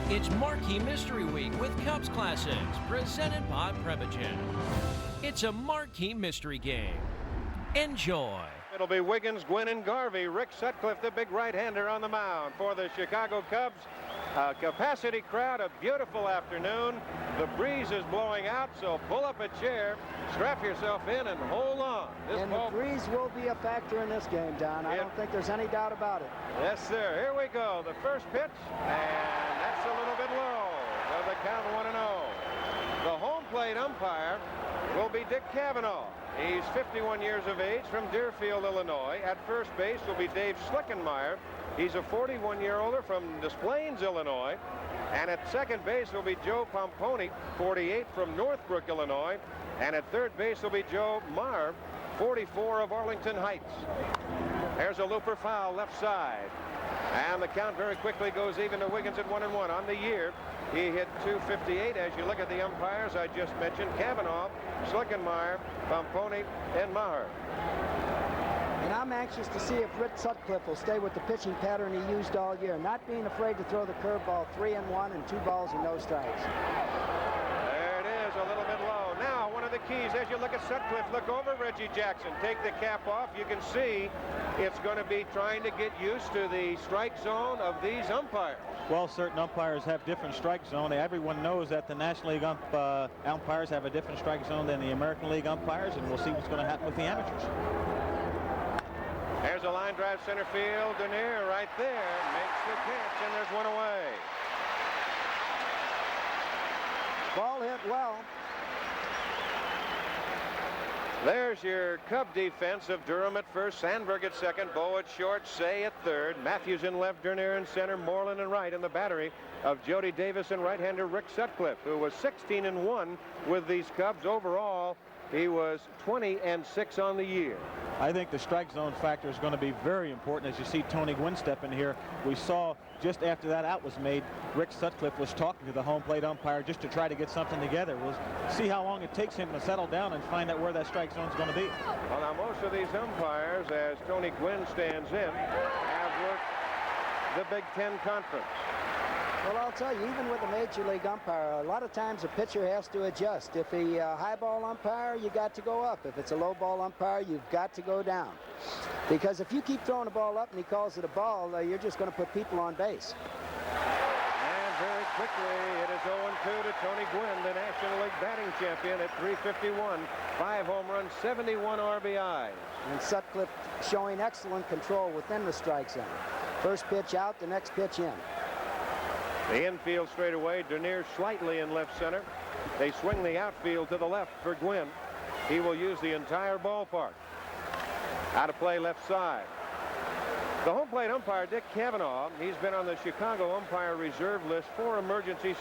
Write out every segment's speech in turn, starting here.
It's Marquee Mystery Week with Cubs Classics, presented by Prevagen. It's a Marquee mystery game. Enjoy. It'll be Wiggins, Gwynn, and Garvey. Rick Sutcliffe, the big right-hander, on the mound for the Chicago Cubs. A capacity crowd, a beautiful afternoon. The breeze is blowing out, so pull up a chair, strap yourself in, and hold on. And the breeze will be a factor in this game, Don. I don't think there's any doubt about it. Yes, sir. Here we go. The first pitch, and that's a little bit low. So the count 1-0. The home plate umpire will be Dick Cavanaugh. He's 51 years of age from Deerfield, Illinois. At first base will be Dave Schlickenmeyer. He's a 41-year-older from Des Plaines, Illinois. And at second base will be Joe Pomponi, 48, from Northbrook, Illinois. And at third base will be Joe Maher, 44, of Arlington Heights. There's a looper foul left side. And the count very quickly goes even to Wiggins at 1-1. On the year, he hit .258. As you look at the umpires I just mentioned, Cavanaugh, Schlickenmeyer, Pomponi, and Maher. And I'm anxious to see if Rick Sutcliffe will stay with the pitching pattern he used all year, not being afraid to throw the curveball 3-1 and 2 balls and no strikes. There it is, a little bit low. Now, one of the keys, as you look at Sutcliffe, look over Reggie Jackson. Take the cap off. You can see it's going to be trying to get used to the strike zone of these umpires. Well, certain umpires have different strike zone. Everyone knows that the National League umpires have a different strike zone than the American League umpires, and we'll see what's going to happen with the amateurs. There's a line drive center field. Dernier right there makes the catch, and there's one away. Ball hit well. There's your Cub defense of Durham at first, Sandberg at second, Bowe at short, Say at third, Matthews in left, Dernier in center, Moreland in right, in the battery of Jody Davis and right-hander Rick Sutcliffe, who was 16-1 with these Cubs. Overall, he was 20-6 on the year. I think the strike zone factor is going to be very important as you see Tony Gwynn step in here. We saw just after that out was made, Rick Sutcliffe was talking to the home plate umpire just to try to get something together. We'll see how long it takes him to settle down and find out where that strike zone is going to be. Well, now most of these umpires, as Tony Gwynn stands in, have worked the Big Ten Conference. Well, I'll tell you, even with a major league umpire, a lot of times a pitcher has to adjust. If a high ball umpire, you got to go up. If it's a low ball umpire, you've got to go down. Because if you keep throwing the ball up and he calls it a ball, you're just going to put people on base. And very quickly, it is 0-2 to Tony Gwynn, the National League batting champion at .351. 5 home runs, 71 RBIs. And Sutcliffe showing excellent control within the strike zone. First pitch out, the next pitch in. The infield straightaway, Dernier slightly in left center. They swing the outfield to the left for Gwynn. He will use the entire ballpark. Out of play left side. The home plate umpire, Dick Cavanaugh, he's been on the Chicago umpire reserve list for emergencies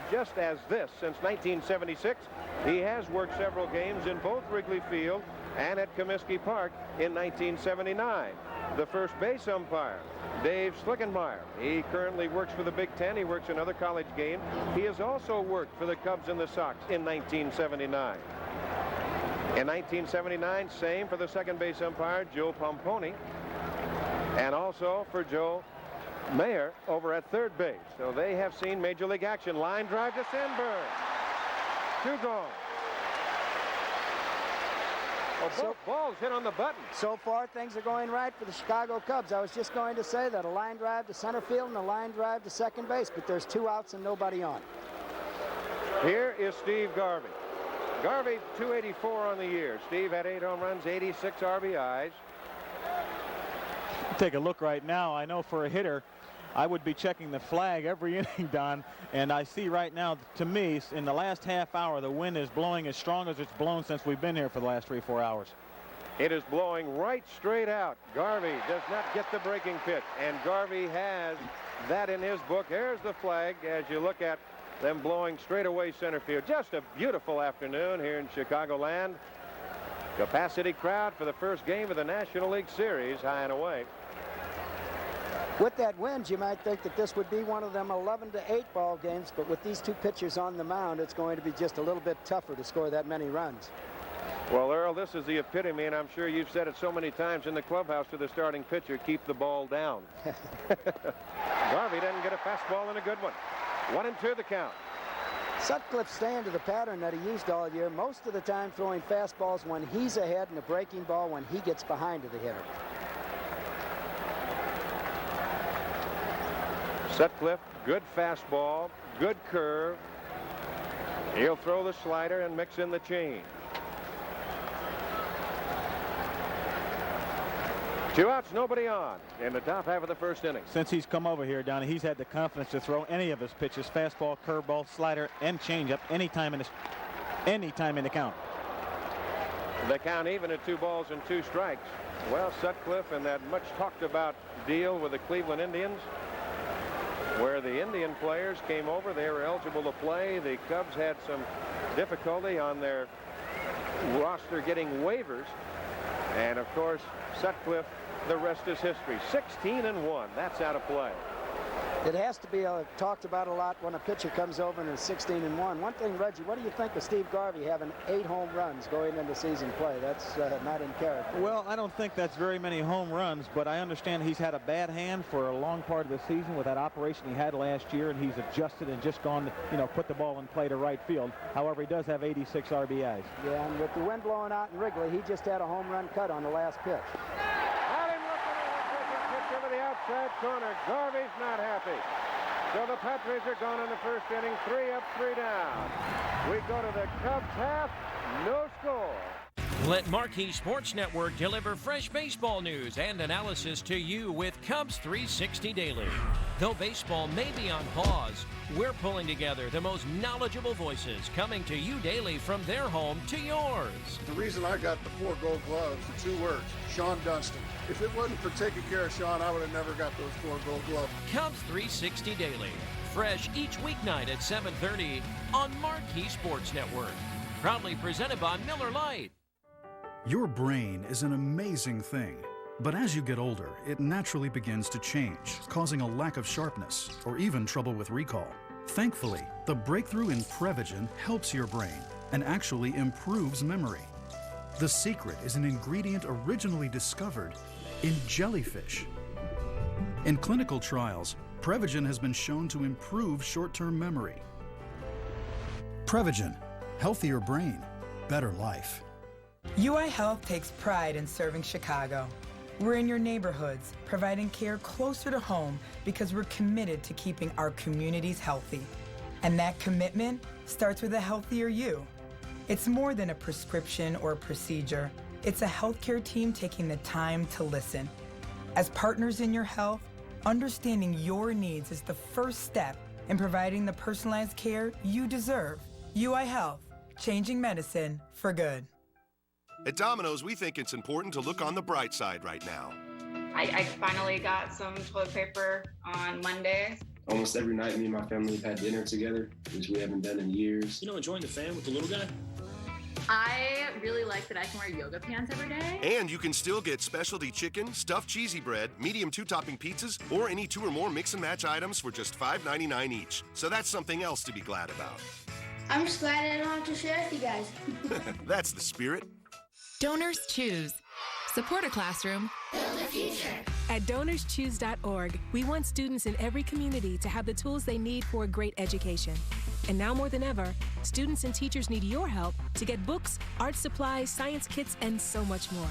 just as this since 1976. He has worked several games in both Wrigley Field and at Comiskey Park in 1979. The first base umpire, Dave Schlickenmeyer. He currently works for the Big Ten. He works in other college games. He has also worked for the Cubs and the Sox in 1979. In 1979, same for the second base umpire, Joe Pomponi, and also for Joe Maher over at third base. So they have seen major league action. Line drive to Sandberg. 2 gone. Well, both balls hit on the button. So far, things are going right for the Chicago Cubs. I was just going to say that a line drive to center field and a line drive to second base, but there's 2 outs and nobody on. Here is Steve Garvey. Garvey, 284 on the year. Steve had 8 home runs, 86 RBIs. Take a look right now. I know for a hitter, I would be checking the flag every inning, Don, and I see right now, to me, in the last half hour, the wind is blowing as strong as it's blown since we've been here for the last 3-4 hours. It is blowing right straight out. Garvey does not get the breaking pitch, and Garvey has that in his book. Here's the flag as you look at them blowing straight away center field. Just a beautiful afternoon here in Chicagoland. Capacity crowd for the first game of the National League Series, high and away. With that wind, you might think that this would be one of them 11-8 ball games, but with these 2 pitchers on the mound, it's going to be just a little bit tougher to score that many runs. Well, Earl, this is the epitome, and I'm sure you've said it so many times in the clubhouse to the starting pitcher, keep the ball down. Garvey doesn't get a fastball and a good one. 1-2 the count. Sutcliffe staying to the pattern that he used all year, most of the time throwing fastballs when he's ahead and a breaking ball when he gets behind to the hitter. Sutcliffe, good fastball, good curve. He'll throw the slider and mix in the change. 2 outs, nobody on in the top half of the first inning. Since he's come over here, Donnie, he's had the confidence to throw any of his pitches, fastball, curveball, slider, and changeup anytime in the count. The count even at 2 balls and 2 strikes. Well, Sutcliffe and that much talked about deal with the Cleveland Indians, where the Indian players came over, they were eligible to play. The Cubs had some difficulty on their roster getting waivers. And of course, Sutcliffe, the rest is history. 16-1. That's out of play. It has to be talked about a lot when a pitcher comes over and is 16-1. One thing, Reggie, what do you think of Steve Garvey having 8 home runs going into season play? That's not in character. Well, I don't think that's very many home runs, but I understand he's had a bad hand for a long part of the season with that operation he had last year, and he's adjusted and just gone to, put the ball in play to right field. However, he does have 86 RBIs. Yeah, and with the wind blowing out in Wrigley, he just had a home run cut on the last pitch. To the outside corner. Garvey's not happy. So the Padres are gone in the first inning. 3 up, 3 down. We go to the Cubs half. No score. Let Marquee Sports Network deliver fresh baseball news and analysis to you with Cubs 360 Daily. Though baseball may be on pause, we're pulling together the most knowledgeable voices coming to you daily from their home to yours. The reason I got the 4 gold gloves are 2 words: Sean Dunston. If it wasn't for taking care of Sean, I would have never got those 4 gold gloves. Cubs 360 Daily, fresh each weeknight at 7:30 on Marquee Sports Network. Proudly presented by Miller Lite. Your brain is an amazing thing, but as you get older, it naturally begins to change, causing a lack of sharpness or even trouble with recall. Thankfully, the breakthrough in Prevagen helps your brain and actually improves memory. The secret is an ingredient originally discovered in jellyfish. In clinical trials, Prevagen has been shown to improve short-term memory. Prevagen, healthier brain, better life. UI Health takes pride in serving Chicago. We're in your neighborhoods, providing care closer to home because we're committed to keeping our communities healthy. And that commitment starts with a healthier you. It's more than a prescription or a procedure. It's a healthcare team taking the time to listen. As partners in your health, understanding your needs is the first step in providing the personalized care you deserve. UI Health, changing medicine for good. At Domino's, we think it's important to look on the bright side right now. I finally got some toilet paper on Monday. Almost every night, me and my family have had dinner together, which we haven't done in years. Enjoying the fan with the little guy? I really like that I can wear yoga pants every day. And you can still get specialty chicken, stuffed cheesy bread, medium 2-topping pizzas, or any 2 or more mix and match items for just $5.99 each. So that's something else to be glad about. I'm just glad I don't have to share with you guys. That's the spirit. Donors Choose. Support a classroom. Build a future. At DonorsChoose.org, we want students in every community to have the tools they need for a great education. And now more than ever, students and teachers need your help to get books, art supplies, science kits, and so much more.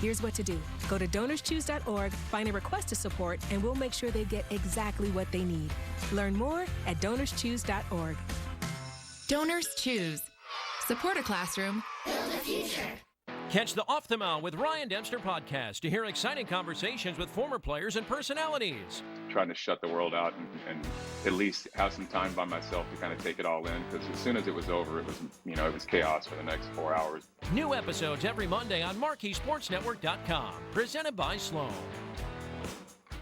Here's what to do. Go to DonorsChoose.org, find a request to support, and we'll make sure they get exactly what they need. Learn more at DonorsChoose.org. Donors Choose. Support a classroom. Build a future. Catch the Off the Mound with Ryan Dempster podcast to hear exciting conversations with former players and personalities. Trying to shut the world out and at least have some time by myself to kind of take it all in, because as soon as it was over, it was chaos for the next 4 hours. New episodes every Monday on MarqueeSportsNetwork.com. Presented by Sloan.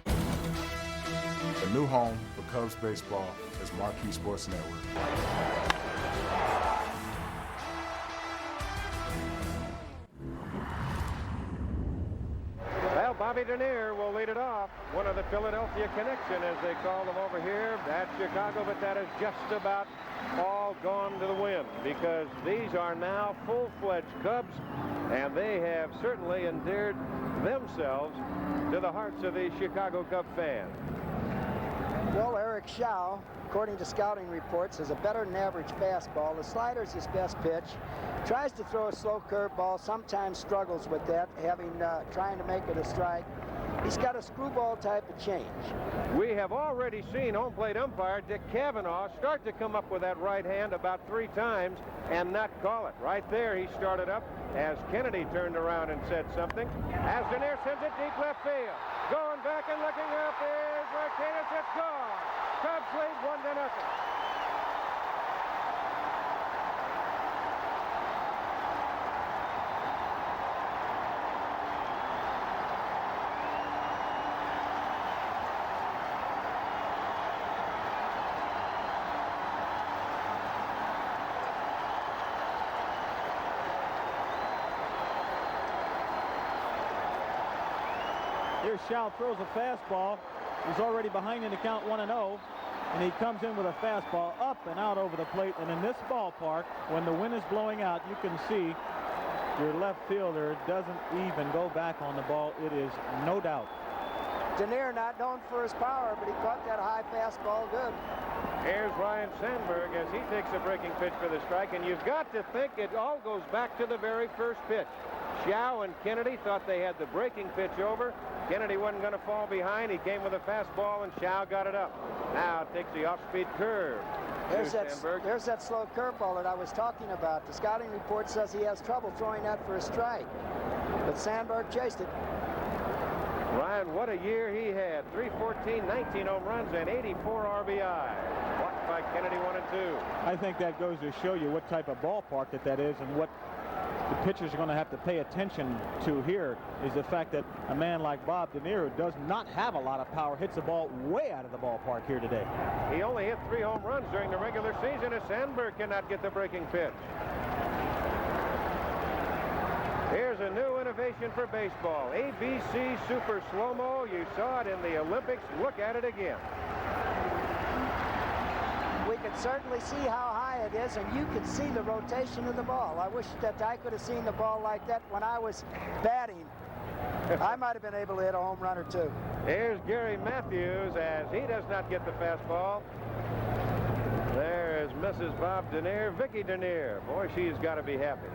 The new home for Cubs baseball is Marquee Sports Network. Well, Bobby Dernier will lead it off. One of the Philadelphia connection, as they call them over here at Chicago, but that is just about all gone to the wind, because these are now full-fledged Cubs, and they have certainly endeared themselves to the hearts of the Chicago Cub fans. Well, Eric, Eric Schau, according to scouting reports, has a better than average fastball. The slider's his best pitch. Tries to throw a slow curveball, sometimes struggles with that, trying to make it a strike. He's got a screwball type of change. We have already seen home plate umpire Dick Cavanaugh start to come up with that right hand about 3 times and not call it. Right there he started up as Kennedy turned around and said something. As Denier sends it deep left field. Going back and looking up is Marquee. It's gone. Cubs lead 1-0. Here Schau throws a fastball. He's already behind in the count 1-0. And he comes in with a fastball up and out over the plate. And in this ballpark, when the wind is blowing out, you can see your left fielder doesn't even go back on the ball. It is no doubt. Denier not known for his power, but he caught that high fastball good. Here's Ryan Sandberg as he takes a breaking pitch for the strike. And you've got to think it all goes back to the very first pitch. Schau and Kennedy thought they had the breaking pitch over. Kennedy wasn't going to fall behind. He came with a fastball, and Schau got it up. Now it takes the off-speed curve. There's that slow curveball that I was talking about. The scouting report says he has trouble throwing that for a strike. But Sandberg chased it. Ryan, what a year he had. 314, 19 home runs, and 84 RBI. Blocked by Kennedy, 1 and 2. I think that goes to show you what type of ballpark that is and what the pitchers are going to have to pay attention to here is the fact that a man like Bob Denier, who does not have a lot of power, hits the ball way out of the ballpark here today. He only hit 3 home runs during the regular season as Sandberg cannot get the breaking pitch. Here's a new innovation for baseball. ABC Super Slow-Mo. You saw it in the Olympics. Look at it again. We can certainly see how high it is, and you can see the rotation of the ball. I wish that I could have seen the ball like that when I was batting. I might have been able to hit a home run or 2. Here's Gary Matthews as he does not get the fastball. There's Mrs. Bob Denier, Vicky Denier. Boy, she's got to be happy.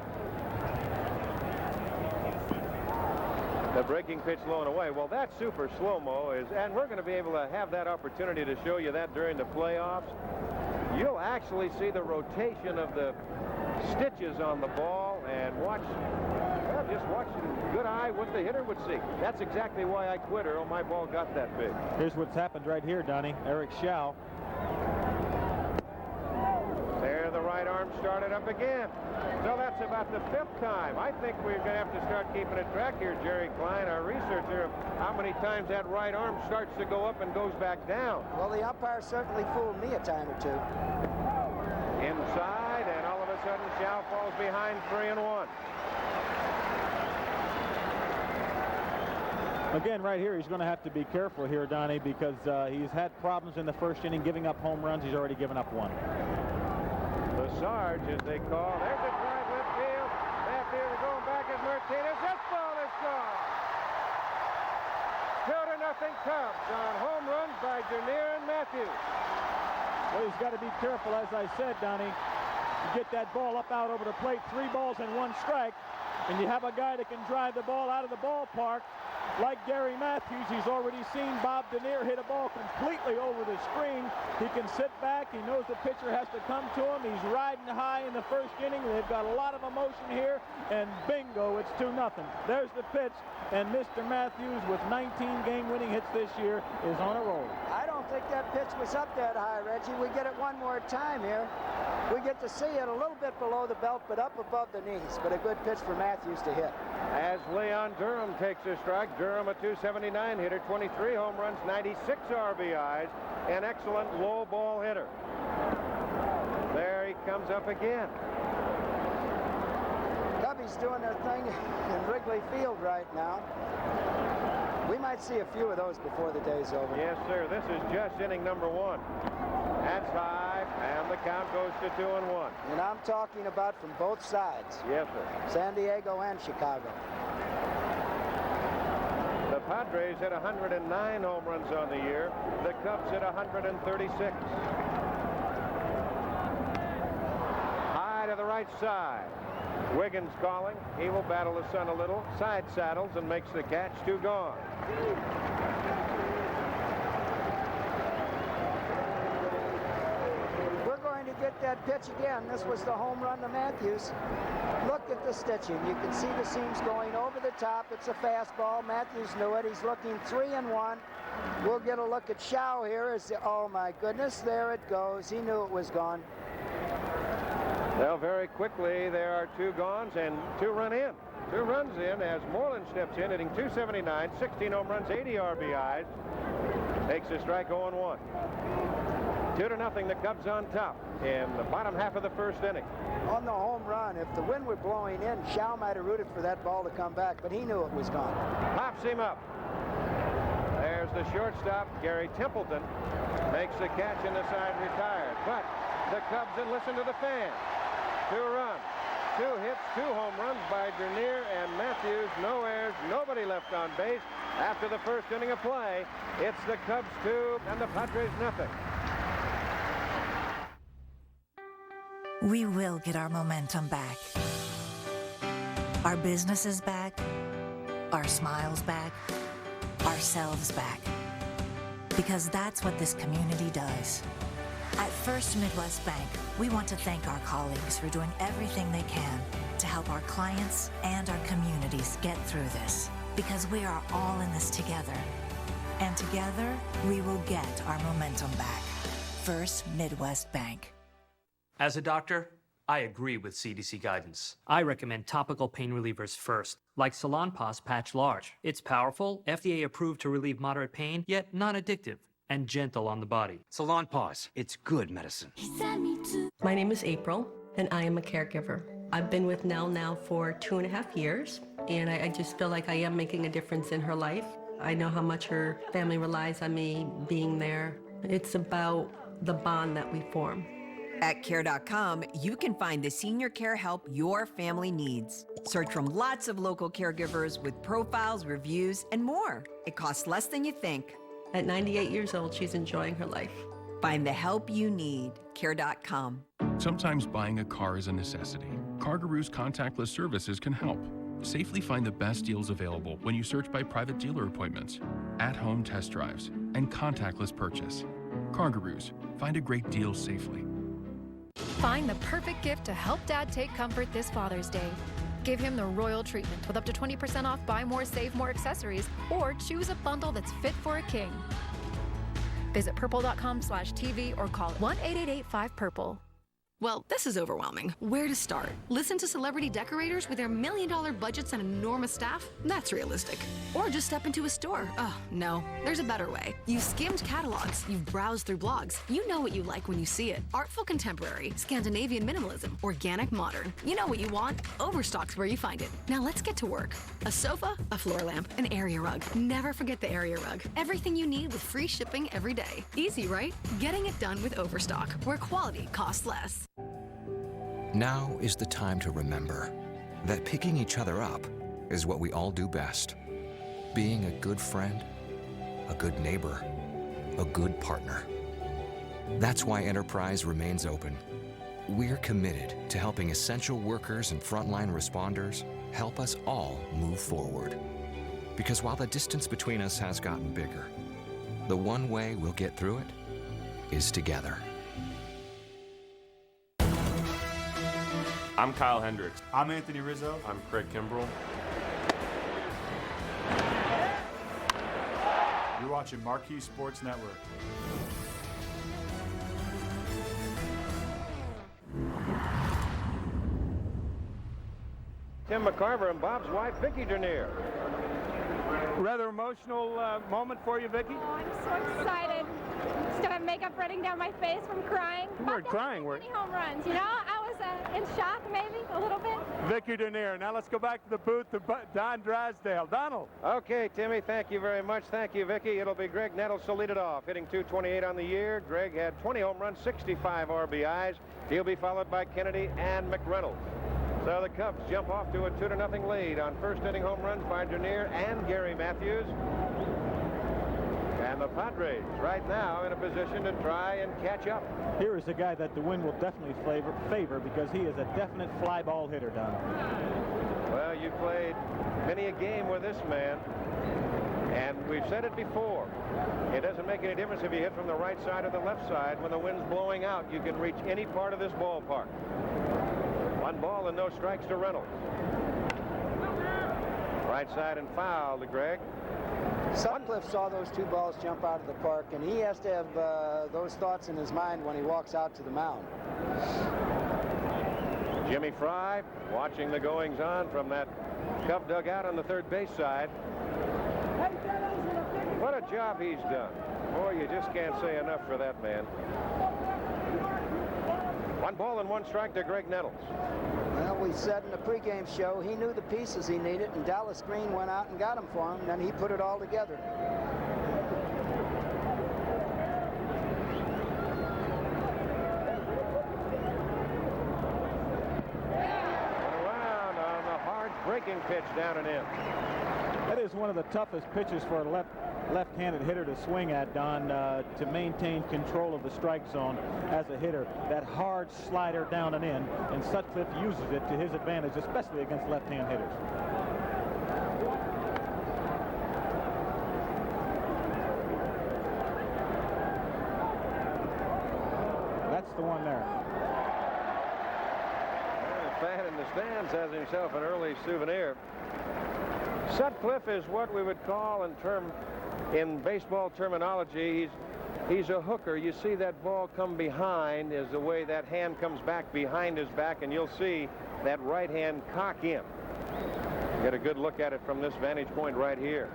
The breaking pitch low and away. Well, that super slow-mo is, and we're going to be able to have that opportunity to show you that during the playoffs. You'll actually see the rotation of the stitches on the ball and watch, well, just watch in good eye what the hitter would see. That's exactly why I quit Earl. My ball got that big. Here's what's happened right here, Donnie. Eric Schau. There, the right arm started up again. So that's about the 5th time. I think we're going to have to start keeping a track here, Jerry Klein, our researcher, of how many times that right arm starts to go up and goes back down. Well, the umpire certainly fooled me a time or 2. Inside, and all of a sudden, Schau falls behind 3-1. Again, right here, he's going to have to be careful here, Donnie, because he's had problems in the first inning giving up home runs. He's already given up 1. The Sarge, as they call. There's a drive left field. Left field going back as Martinez. This ball is gone. 2-0 Cubs on home runs by Denier and Matthews. Well, he's got to be careful, as I said, Donnie. You get that ball up out over the plate, 3 balls and 1 strike, and you have a guy that can drive the ball out of the ballpark. Like Gary Matthews, he's already seen Bob Denier hit a ball completely over the screen. He can sit back. He knows the pitcher has to come to him. He's riding high in the first inning. They've got a lot of emotion here, and bingo, it's 2-0. There's the pitch, and Mr. Matthews, with 19 game-winning hits this year, is on a roll. I don't think that pitch was up that high, Reggie. We get it one more time here. We get to see it a little bit below the belt, but up above the knees. But a good pitch for Matthews to hit. As Leon Durham takes a strike, Durham a .279 hitter, 23 home runs, 96 RBIs, an excellent low ball hitter. There he comes up again. Cubbies doing their thing in Wrigley Field right now. We might see a few of those before the day's over. Yes, sir. This is just inning number 1. That's high, and the count goes to 2-1. And I'm talking about from both sides. Yes, sir. San Diego and Chicago. The Padres hit 109 home runs on the year. The Cubs hit 136. High to the right side. Wiggins calling. He will battle the sun a little. Side saddles and makes the catch. 2 gone. We're going to get that pitch again. This was the home run to Matthews. Look at the stitching. You can see the seams going over the top. It's a fastball. Matthews knew it. He's looking 3-1. We'll get a look at Shao here. Oh my goodness, there it goes. He knew it was gone. Well, very quickly there are 2 gones and 2 run in. 2 runs in as Moreland steps in, hitting .279, 16 home runs, 80 RBIs. Takes a strike, 0-1. 2-0, the Cubs on top in the bottom half of the first inning. On the home run, if the wind were blowing in, Shao might have rooted for that ball to come back, but he knew it was gone. Pops him up. There's the shortstop, Gary Templeton, makes the catch and the side retired. But the Cubs, and listen to the fans. 2 runs, 2 hits, 2 home runs by Dernier and Matthews. No errors, nobody left on base. After the first inning of play, it's the Cubs 2 and the Padres nothing. We will get our momentum back. Our businesses back. Our smiles back. Ourselves back. Because that's what this community does. At First Midwest Bank, we want to thank our colleagues for doing everything they can to help our clients and our communities get through this. Because we are all in this together. And together, we will get our momentum back. First Midwest Bank. As a doctor, I agree with CDC guidance. I recommend topical pain relievers first, like Salonpas Patch Large. It's powerful, FDA approved to relieve moderate pain, yet non-addictive and gentle on the body. Salonpas, it's good medicine. My name is April, and I am a caregiver. I've been with Nell now for 2.5 years, and I just feel like I am making a difference in her life. I know how much her family relies on me being there. It's about the bond that we form. At Care.com, you can find the senior care help your family needs. Search from lots of local caregivers with profiles, reviews, and more. It costs less than you think. At 98 years old, she's enjoying her life. Find the help you need. Care.com. Sometimes buying a car is a necessity. CarGurus contactless services can help. Safely find the best deals available when you search by private dealer appointments, at-home test drives, and contactless purchase. CarGurus, find a great deal safely. Find the perfect gift to help Dad take comfort this Father's Day. Give him the royal treatment with up to 20% off buy more, save more accessories, or choose a bundle that's fit for a king. Visit purple.com/TV or call 1-888-5-PURPLE. Well, this is overwhelming. Where to start? Listen to celebrity decorators with their $1 million budgets and enormous staff? That's realistic. Or just step into a store. Oh, no. There's a better way. You've skimmed catalogs. You've browsed through blogs. You know what you like when you see it. Artful contemporary, Scandinavian minimalism, organic modern. You know what you want. Overstock's where you find it. Now let's get to work. A sofa, a floor lamp, an area rug. Never forget the area rug. Everything you need with free shipping every day. Easy, right? Getting it done with Overstock, where quality costs less. Now is the time to remember that picking each other up is what we all do best. Being a good friend, a good neighbor, a good partner. That's why Enterprise remains open. We're committed to helping essential workers and frontline responders help us all move forward. Because while the distance between us has gotten bigger, the one way we'll get through it is together. I'm Kyle Hendricks. I'm Anthony Rizzo. I'm Craig Kimbrell. You're watching Marquee Sports Network. Tim McCarver and Bob's wife, Vicki Dernier. Rather emotional moment for you, Vicki? Oh, I'm so excited. Still have makeup running down my face from crying. You weren't crying, were you? 20 home runs, you know? I was in shock, maybe, a little bit. Vicki Dernier. Now let's go back to the booth to Don Drysdale. Donald. Okay, Timmy, thank you very much. Thank you, Vicki. It'll be Greg Nettles to lead it off, hitting .228 on the year. Greg had 20 home runs, 65 RBIs. He'll be followed by Kennedy and McReynolds. So the Cubs jump off to a 2-0 lead on first inning home runs by Dernier and Gary Matthews. And the Padres right now in a position to try and catch up. Here is a guy that the wind will definitely favor because he is a definite fly ball hitter, Don. Well, you played many a game with this man, and we've said it before. It doesn't make any difference if you hit from the right side or the left side. When the wind's blowing out, you can reach any part of this ballpark. 1 ball and no strikes to Reynolds. Right side and foul to Greg. Sutcliffe saw those 2 balls jump out of the park, and he has to have those thoughts in his mind when he walks out to the mound. Jimmy Fry watching the goings-on from that Cub dugout on the third base side. What a job he's done. Boy, you just can't say enough for that man. 1 ball and 1 strike to Greg Nettles. Well, we said in the pregame show he knew the pieces he needed, and Dallas Green went out and got them for him, and then he put it all together. Around on the hard breaking pitch down and in. That is one of the toughest pitches for a left-handed hitter to swing at, Don, to maintain control of the strike zone as a hitter. That hard slider down and in, and Sutcliffe uses it to his advantage, especially against left-hand hitters. That's the one there. The fan in the stands has himself an early souvenir. Sutcliffe is what we would call in baseball terminology, he's a hooker. You see that ball come behind is the way that hand comes back behind his back, and you'll see that right hand cock in. Get a good look at it from this vantage point right here.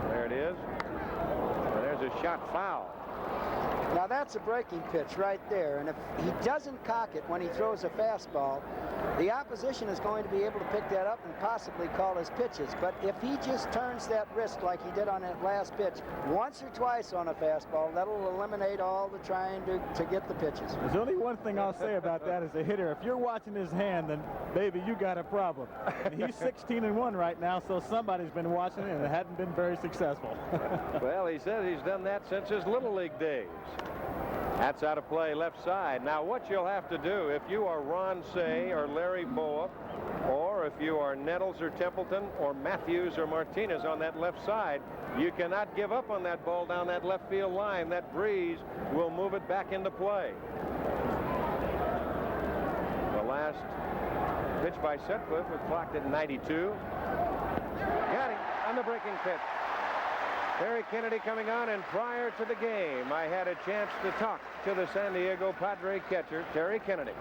There it is. And there's a shot foul. Now that's a breaking pitch right there, and if he doesn't cock it when he throws a fastball, the opposition is going to be able to pick that up and possibly call his pitches. But if he just turns that wrist like he did on that last pitch once or twice on a fastball, that'll eliminate all the trying to get the pitches. There's only one thing I'll say about that as a hitter. If you're watching his hand, then baby, you got a problem. And he's 16-1 right now, so somebody's been watching it and it hadn't been very successful. Well, he says he's done that since his Little League days. That's out of play left side. Now what you'll have to do if you are Ron Say or Larry Boa, or if you are Nettles or Templeton or Matthews or Martinez on that left side, you cannot give up on that ball down that left field line. That breeze will move it back into play. The last pitch by Sutcliffe was clocked at 92. Got him on the breaking pitch. Terry Kennedy coming on, and prior to the game, I had a chance to talk to the San Diego Padre catcher, Terry Kennedy.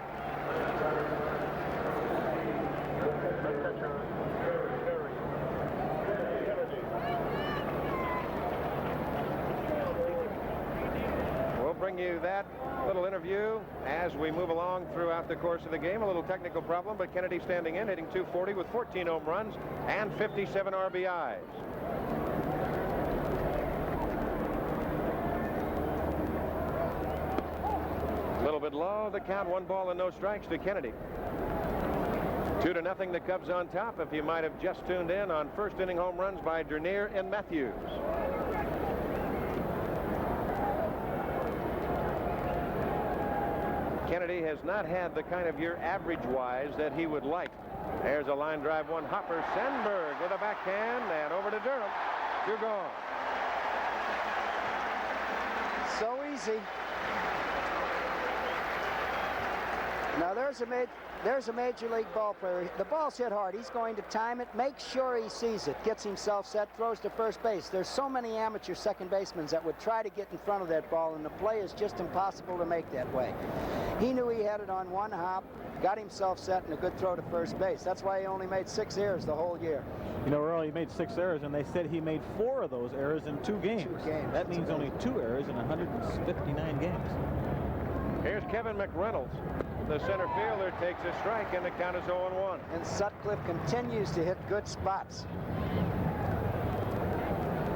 We'll bring you that little interview as we move along throughout the course of the game. A little technical problem, but Kennedy standing in, hitting .240 with 14 home runs and 57 RBIs. A little bit low, the count, 1 ball and no strikes to Kennedy. 2-0, the Cubs on top, if you might have just tuned in on first inning home runs by Dernier and Matthews. Kennedy has not had the kind of year average-wise that he would like. There's a line drive one. Hopper Sandberg with a backhand and over to Durham. You're gone. So easy. Now there's a major league ball player. The ball's hit hard. He's going to time it, make sure he sees it, gets himself set, throws to first base. There's so many amateur second basemen that would try to get in front of that ball, and the play is just impossible to make that way. He knew he had it on one hop, got himself set, and a good throw to first base. That's why he only made 6 errors the whole year. You know, Earl, he made 6 errors, and they said he made 4 of those errors in 2 games. 2 games. That means only 2 errors in 159 games. Here's Kevin McReynolds. The center fielder takes a strike, and the count is 0-1. And Sutcliffe continues to hit good spots.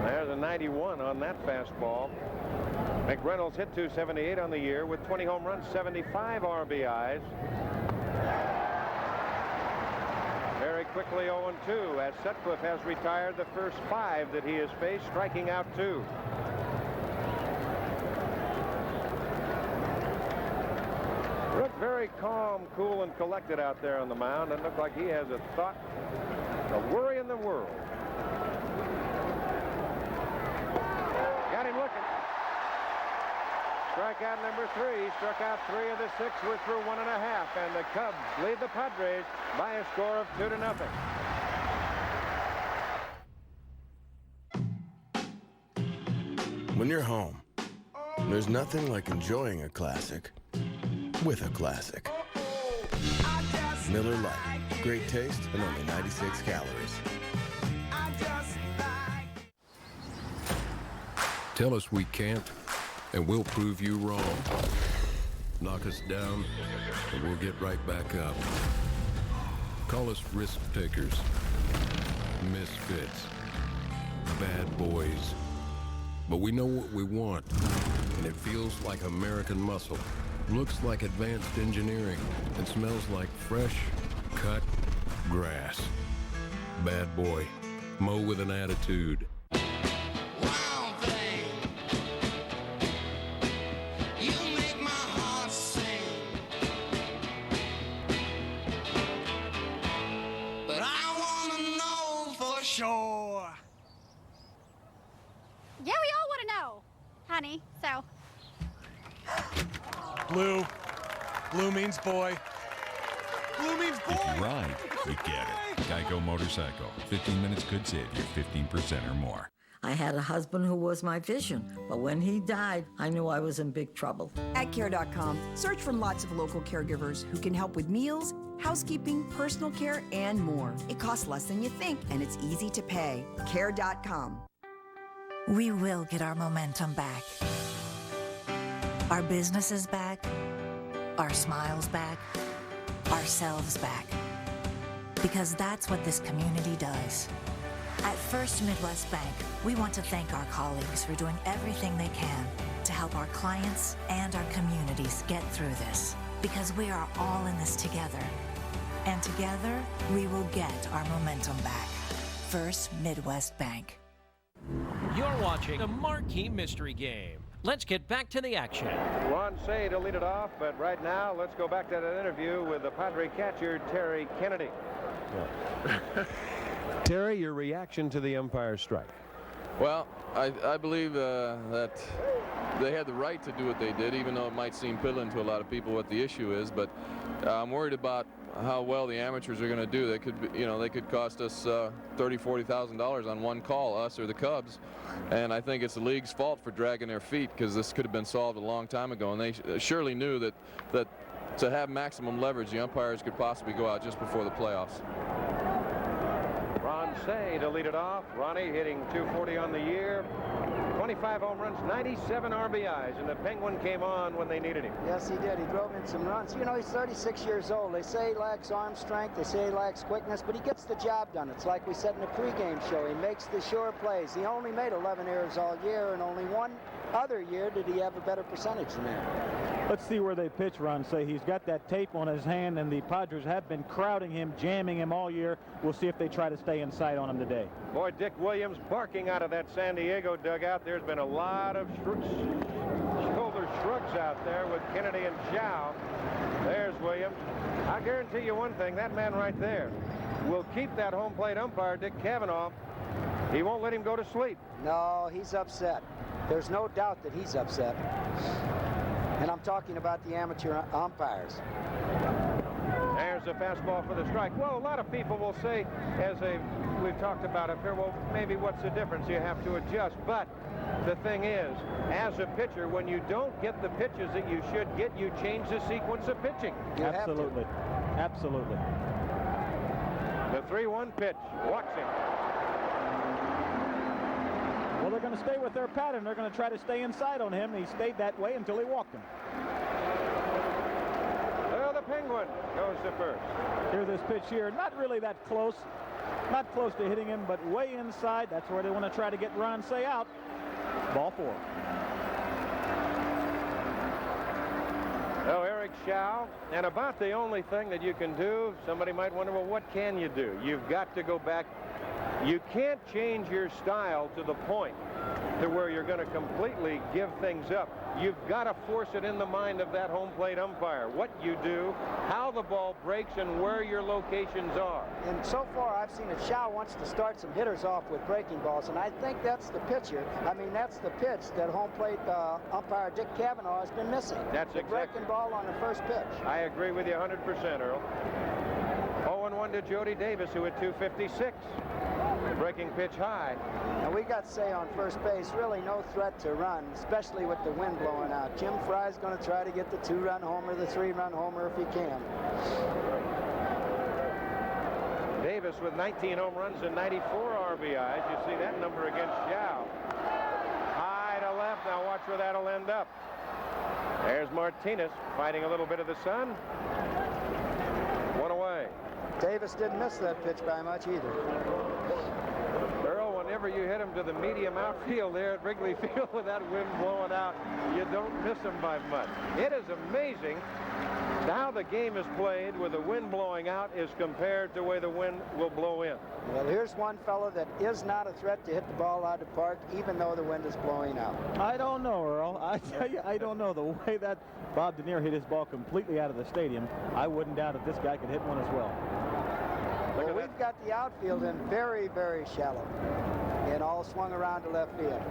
There's a 91 on that fastball. McReynolds hit .278 on the year with 20 home runs, 75 RBIs. Very quickly 0-2 as Sutcliffe has retired the first 5 that he has faced, striking out 2. Looked very calm, cool, and collected out there on the mound, and looked like he has a thought, a worry in the world. Got him looking. Strikeout number 3. Struck out 3 of the 6. We're through 1.5, and the Cubs lead the Padres by a score of 2-0. When you're home, there's nothing like enjoying a classic with a classic. Miller Lite. Great taste and only 96 calories. Tell us we can't, and we'll prove you wrong. Knock us down, and we'll get right back up. Call us risk takers, misfits, bad boys. But we know what we want, and it feels like American muscle, looks like advanced engineering, and smells like fresh, cut grass. Bad boy. Mow with an attitude. Sure. Yeah, we all want to know, honey, so. Blue. Blue means boy. Blue means boy. If you ride, you get it. Geico Motorcycle. 15 minutes could save you 15% or more. I had a husband who was my vision, but when he died, I knew I was in big trouble. At Care.com, search for lots of local caregivers who can help with meals, housekeeping, personal care, and more. It costs less than you think, and it's easy to pay. Care.com. We will get our momentum back. Our businesses back, our smiles back, ourselves back. Because that's what this community does. At First Midwest Bank, we want to thank our colleagues for doing everything they can to help our clients and our communities get through this. Because we are all in this together. And together, we will get our momentum back. First Midwest Bank. You're watching the Marquee Mystery Game. Let's get back to the action. Ron Say to lead it off, but right now, let's go back to that interview with the Padre catcher, Terry Kennedy. Terry, your reaction to the umpire's strike? Well, I believe that they had the right to do what they did, even though it might seem piddling to a lot of people what the issue is. But I'm worried about how well the amateurs are going to do. They could, they could cost us $30,000-$40,000 on one call, us or the Cubs. And I think it's the league's fault for dragging their feet, because this could have been solved a long time ago. And they surely knew that to have maximum leverage, the umpires could possibly go out just before the playoffs. Ron Say to lead it off. Ronnie hitting .240 on the year. 25 home runs, 97 RBIs, and the Penguin came on when they needed him. Yes, he did. He drove in some runs. You know, he's 36 years old. They say he lacks arm strength. They say he lacks quickness, but he gets the job done. It's like we said in the pregame show. He makes the sure plays. He only made 11 errors all year, and only one other year did he have a better percentage than that. Let's see where they pitch, Ron. Say he's got that tape on his hand, and the Padres have been crowding him, jamming him all year. We'll see if they try to stay inside on him today. Boy, Dick Williams barking out of that San Diego dugout. There's been a lot of shoulder shrugs out there with Kennedy and Chow. There's Williams. I guarantee you one thing, that man right there will keep that home plate umpire, Dick Cavanaugh. He won't let him go to sleep. No, he's upset. There's no doubt that he's upset. And I'm talking about the amateur umpires. There's a fastball for the strike. Well, a lot of people will say, we've talked about up here, well, maybe what's the difference? You have to adjust. But the thing is, as a pitcher, when you don't get the pitches that you should get, you change the sequence of pitching. Absolutely. Absolutely. The 3-1 pitch. Walks him. Well, they're going to stay with their pattern. They're going to try to stay inside on him. He stayed that way until he walked him. Well, the Penguin goes to first. Here's this pitch here. Not really that close. Not close to hitting him, but way inside. That's where they want to try to get Ron Say out. Ball 4. Shao, and about the only thing that you can do, somebody might wonder, well, what can you do? You've got to go back. You can't change your style to the point to where you're going to completely give things up. You've got to force it in the mind of that home plate umpire. What you do, how the ball breaks, and where your locations are. And so far, I've seen that Shao wants to start some hitters off with breaking balls, and I think that's the pitcher. I mean, that's the pitch that home plate umpire Dick Cavanaugh has been missing. That's the breaking ball on the first pitch. I agree with you 100%, Earl. 0-1 to Jody Davis, who hit 256. Breaking pitch high. And we got to say on first base, really no threat to run, especially with the wind blowing out. Jim Fry's going to try to get the 2-run homer, the 3-run homer if he can. Davis with 19 home runs and 94 RBIs. You see that number against Shao. High to left. Now watch where that'll end up. There's Martinez fighting a little bit of the sun. One away. Davis didn't miss that pitch by much either. Earl, whenever you hit him to the medium outfield there at Wrigley Field with that wind blowing out, you don't miss him by much. It is amazing how the game is played with the wind blowing out as compared to the way the wind will blow in. Well, here's one fellow that is not a threat to hit the ball out of the park, even though the wind is blowing out. I don't know, Earl. I tell you, I don't know. The way that Bob Denier hit his ball completely out of the stadium, I wouldn't doubt if this guy could hit one as well. Well, we've got the outfield in very, very shallow, and all swung around to left field.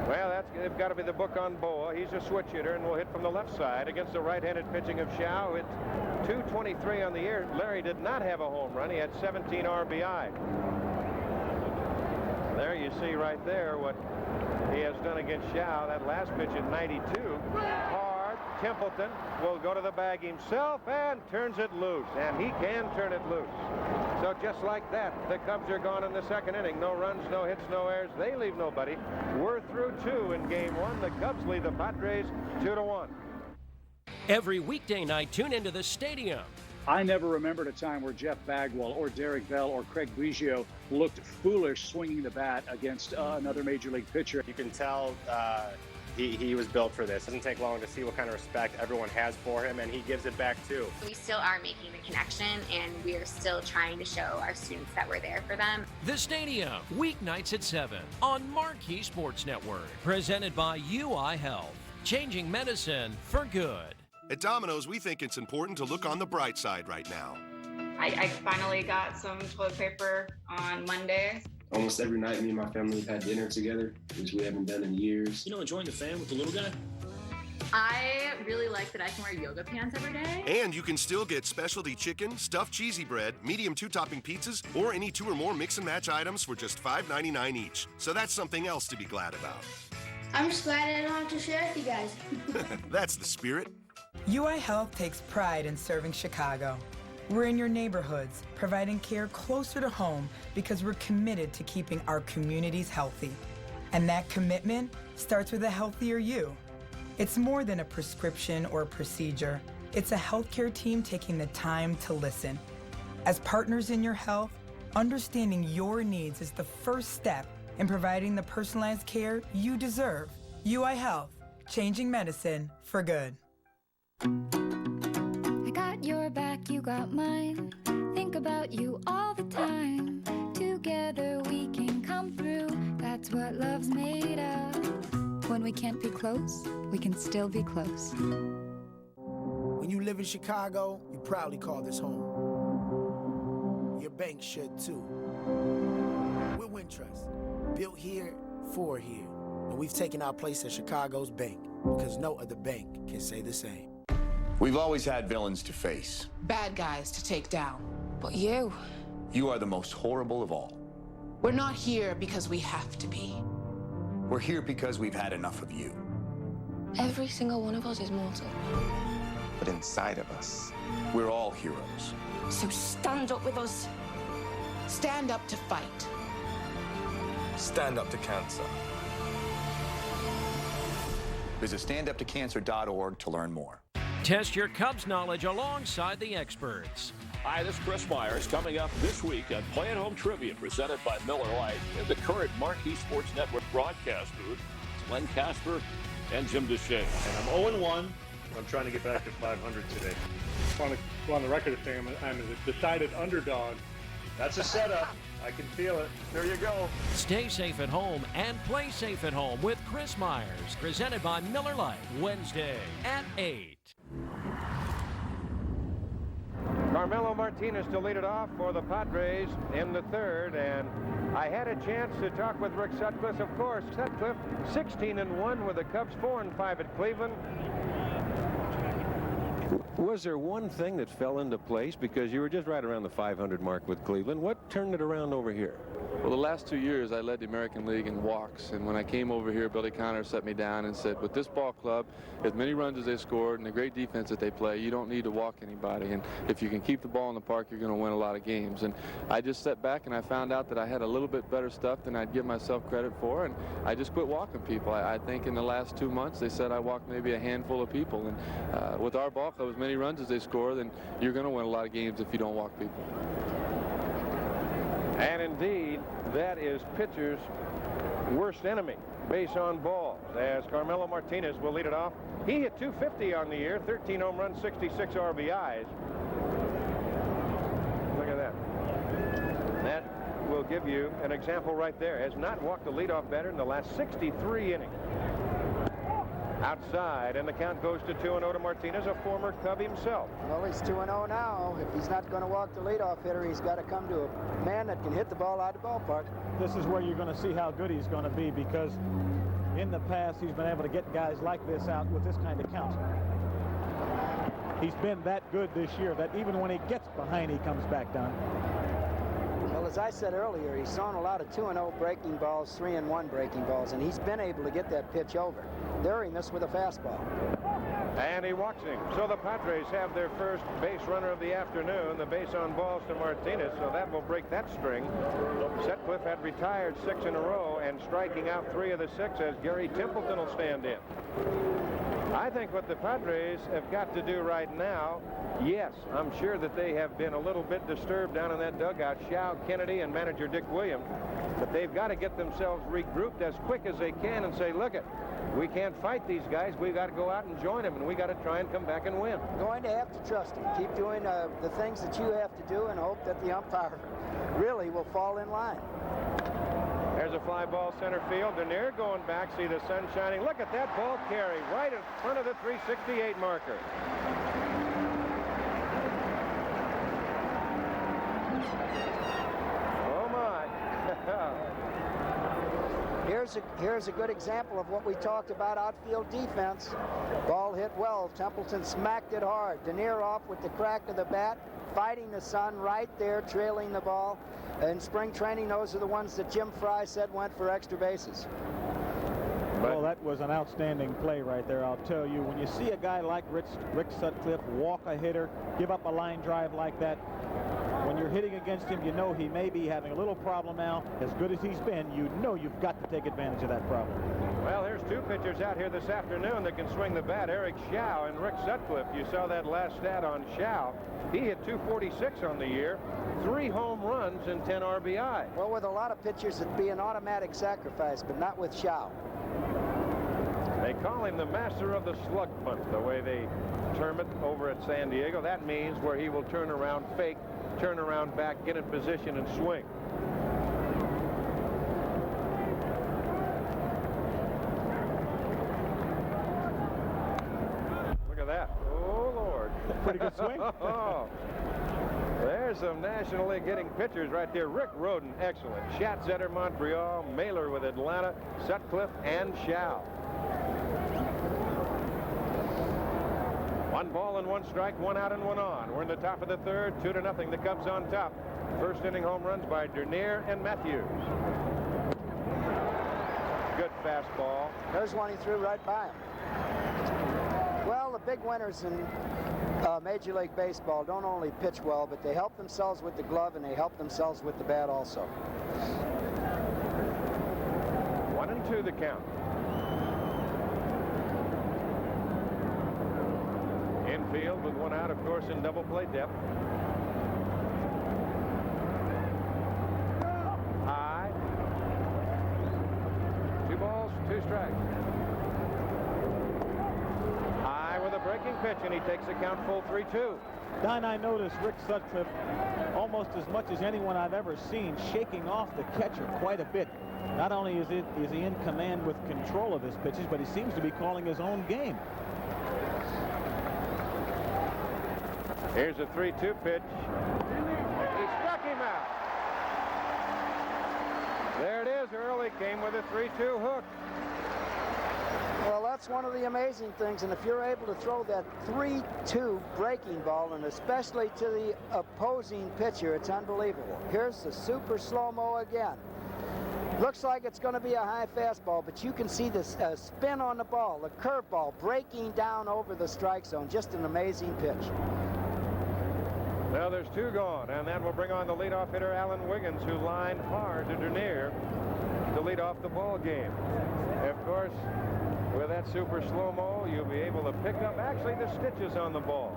Well, they've got to be the book on Boa. He's a switch hitter and will hit from the left side against the right-handed pitching of Shao. It's 223 on the year. Larry did not have a home run. He had 17 RBI. There you see right there what he has done against Shao. That last pitch at 92. Hard. Templeton will go to the bag himself and turns it loose. And he can turn it loose. So just like that, the Cubs are gone in the second inning. No runs, no hits, no errors. They leave nobody. We're through 2 in game 1. The Cubs lead the Padres 2-1. Every weekday night, tune into the stadium. I never remembered a time where Jeff Bagwell or Derek Bell or Craig Biggio looked foolish swinging the bat against another major league pitcher. You can tell he was built for this. It doesn't take long to see what kind of respect everyone has for him, and he gives it back too. We still are making the connection, and we are still trying to show our students that we're there for them. The Stadium, weeknights at 7 on Marquee Sports Network. Presented by UI Health, changing medicine for good. At Domino's, we think it's important to look on the bright side right now. I finally got some toilet paper on Monday. Almost every night, me and my family have had dinner together, which we haven't done in years. You know, enjoying the fan with the little guy? I really like that I can wear yoga pants every day. And you can still get specialty chicken, stuffed cheesy bread, medium 2-topping pizzas, or any 2 or more mix and match items for just $5.99 each. So that's something else to be glad about. I'm just glad I don't have to share with you guys. That's the spirit. UI Health takes pride in serving Chicago. We're in your neighborhoods, providing care closer to home because we're committed to keeping our communities healthy. And that commitment starts with a healthier you. It's more than a prescription or a procedure. It's a healthcare team taking the time to listen. As partners in your health, understanding your needs is the first step in providing the personalized care you deserve. UI Health, changing medicine for good. I got your back, you got mine. Think about you all the time. Together we can come through. That's what love's made of. When we can't be close, we can still be close. When you live in Chicago, you proudly call this home. Your bank should too. We're Wintrust, built here for here. And we've taken our place as Chicago's bank because no other bank can say the same. We've always had villains to face. Bad guys to take down. But you are the most horrible of all. We're not here because we have to be. We're here because we've had enough of you. Every single one of us is mortal. But inside of us, we're all heroes. So stand up with us. Stand up to fight. Stand up to cancer. Visit standuptocancer.org to learn more. Test your Cubs knowledge alongside the experts. Hi, this is Chris Myers. Coming up this week on Play at Home Trivia presented by Miller Lite in the current Marquee Sports Network broadcast booth, it's Len Casper and Jim Deshaies. And I'm 0-1 I'm trying to get back to 500 today. I want to go on the record of saying I'm a decided underdog. That's a setup. I can feel it. There you go. Stay safe at home and play safe at home with Chris Myers. Presented by Miller Lite. Wednesday at 8. Carmelo Martinez to lead it off for the Padres in the third, and I had a chance to talk with Rick Sutcliffe. Of course, Sutcliffe 16-1 with the Cubs, 4-5 at Cleveland. Was there one thing that fell into place? Because you were just right around the 500 mark with Cleveland. What turned it around over here? Well, the last 2 years I led the American League in walks, and when I came over here, Billy Connor set me down and said, with this ball club, as many runs as they scored and the great defense that they play, you don't need to walk anybody, and if you can keep the ball in the park, you're going to win a lot of games. And I just sat back and I found out that I had a little bit better stuff than I'd give myself credit for, and I just quit walking people. I think in the last 2 months they said I walked maybe a handful of people, and with our ball club, as many runs as they score, then you're going to win a lot of games if you don't walk people. And indeed, that is pitcher's worst enemy, base on balls, as Carmelo Martinez will lead it off. He hit 250 on the year, 13 home runs, 66 RBIs. Look at that. That will give you an example right there. Has not walked the leadoff batter in the last 63 innings. Outside, and the count goes to 2-0 to Martinez, a former Cub himself. Well, he's 2-0 now. If he's not going to walk the leadoff hitter, he's got to come to a man that can hit the ball out of the ballpark. This is where you're going to see how good he's going to be, because in the past he's been able to get guys like this out with this kind of count. He's been that good this year that even when he gets behind, he comes back down. Well, as I said earlier, he's thrown a lot of 2-0 breaking balls, 3-1 breaking balls, and he's been able to get that pitch over. During this with a fastball. And he walks him. So the Padres have their first base runner of the afternoon, the base on balls to Martinez, so that will break that string. Sutcliffe had retired 6 in a row and striking out 3 of the 6 as Gary Templeton will stand in. I think what the Padres have got to do right now, yes, I'm sure that they have been a little bit disturbed down in that dugout, Shao, Kennedy, and manager Dick Williams, but they've got to get themselves regrouped as quick as they can and say, look it, we can't fight these guys. We've got to go out and join them, and we got to try and come back and win. Going to have to trust them. Keep doing the things that you have to do and hope that the umpire really will fall in line. There's a fly ball center field. Dernier going back. See the sun shining. Look at that ball carry right in front of the 368 marker. Oh, my. Here's a good example of what we talked about, outfield defense. Ball hit well. Templeton smacked it hard. Dernier off with the crack of the bat, fighting the sun right there, trailing the ball. In spring training, those are the ones that Jim Fry said went for extra bases. Well, that was an outstanding play right there, I'll tell you. When you see a guy like Rick Sutcliffe walk a hitter, give up a line drive like that, when you're hitting against him, you know he may be having a little problem now. As good as he's been, you know you've got to take advantage of that problem. Well, there's 2 pitchers out here this afternoon that can swing the bat, Eric Shao and Rick Sutcliffe. You saw that last stat on Shao. He hit 246 on the year, 3 home runs and 10 RBI. Well, with a lot of pitchers, it'd be an automatic sacrifice, but not with Shao. They call him the master of the slug bunt, the way they term it over at San Diego. That means where he will turn around, fake, turn around back, get in position, and swing. Look at that. Oh, Lord. Pretty good swing. Oh. There's some National League hitting pitchers right there. Rick Rhoden, excellent. Schatzeder, Montreal, Mailer with Atlanta, Sutcliffe, and Shao. 1 ball and 1 strike, 1 out and 1 on. We're in the top of the third, 2-0. The Cubs on top. First inning home runs by Dernier and Matthews. Good fastball. There's one he threw right by him. Well, the big winners in Major League Baseball don't only pitch well, but they help themselves with the glove and they help themselves with the bat also. 1-2 the count. Infield with 1 out, of course, in double play depth. High. 2 balls, 2 strikes. High with a break. breaking pitch, and he takes the count full 3-2. Don, I noticed Rick Sutcliffe, almost as much as anyone I've ever seen, shaking off the catcher quite a bit. Not only is he in command with control of his pitches, but he seems to be calling his own game. Here's a 3-2 pitch. He struck him out. There it is. Early came with a 3-2 hook. Well, that's one of the amazing things, and if you're able to throw that 3-2 breaking ball, and especially to the opposing pitcher, it's unbelievable. Here's the super slow-mo again. Looks like it's going to be a high fastball, but you can see the spin on the ball, the curveball breaking down over the strike zone. Just an amazing pitch. Well, there's 2 gone, and that will bring on the leadoff hitter, Alan Wiggins, who lined hard to Dernier to lead off the ball game. Of course, with that super slow-mo, you'll be able to pick up actually the stitches on the ball.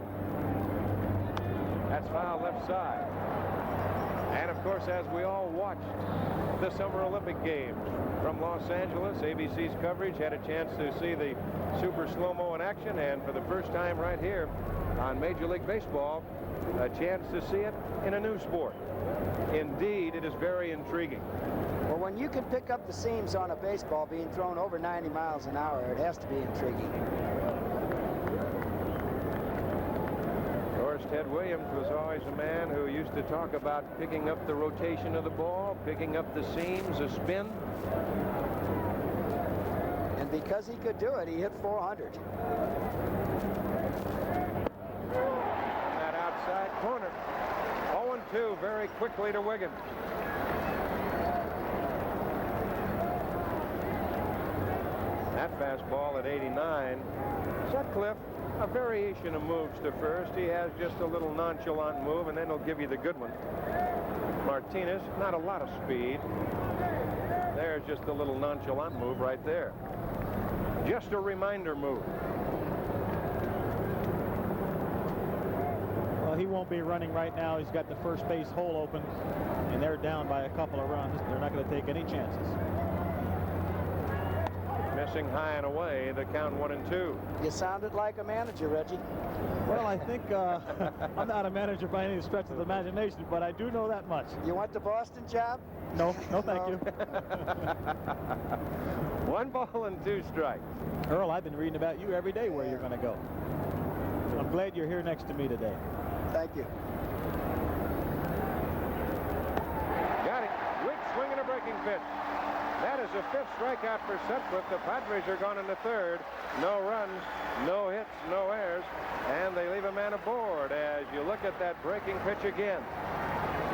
That's foul left side. And of course, as we all watched the Summer Olympic Games from Los Angeles, ABC's coverage had a chance to see the super slow-mo in action, and for the first time right here on Major League Baseball, a chance to see it in a new sport. Indeed, it is very intriguing. Well, when you can pick up the seams on a baseball being thrown over 90 miles an hour, it has to be intriguing. Of course, Ted Williams was always a man who used to talk about picking up the rotation of the ball, picking up the seams, a spin. And because he could do it, he hit 400. That outside corner. 0-2 very quickly to Wiggins. That fastball at 89. Sutcliffe, a variation of moves to first. He has just a little nonchalant move, and then he'll give you the good one. Martinez, not a lot of speed. There's just a little nonchalant move right there. Just a reminder move. Well, he won't be running right now. He's got the first base hole open, and they're down by a couple of runs. They're not going to take any chances. Missing high and away, the count 1-2. You sounded like a manager, Reggie. Well, I think I'm not a manager by any stretch of the imagination, but I do know that much. You want the Boston job? No, thank you. 1 ball and 2 strikes. Earl, I've been reading about you every day where you're going to go. So I'm glad you're here next to me today. Thank you. Got it. Weak swing and a breaking pitch. That is the 5th strikeout for Sutcliffe. The Padres are gone in the 3rd. No runs, no hits, no errors, and they leave a man aboard as you look at that breaking pitch again.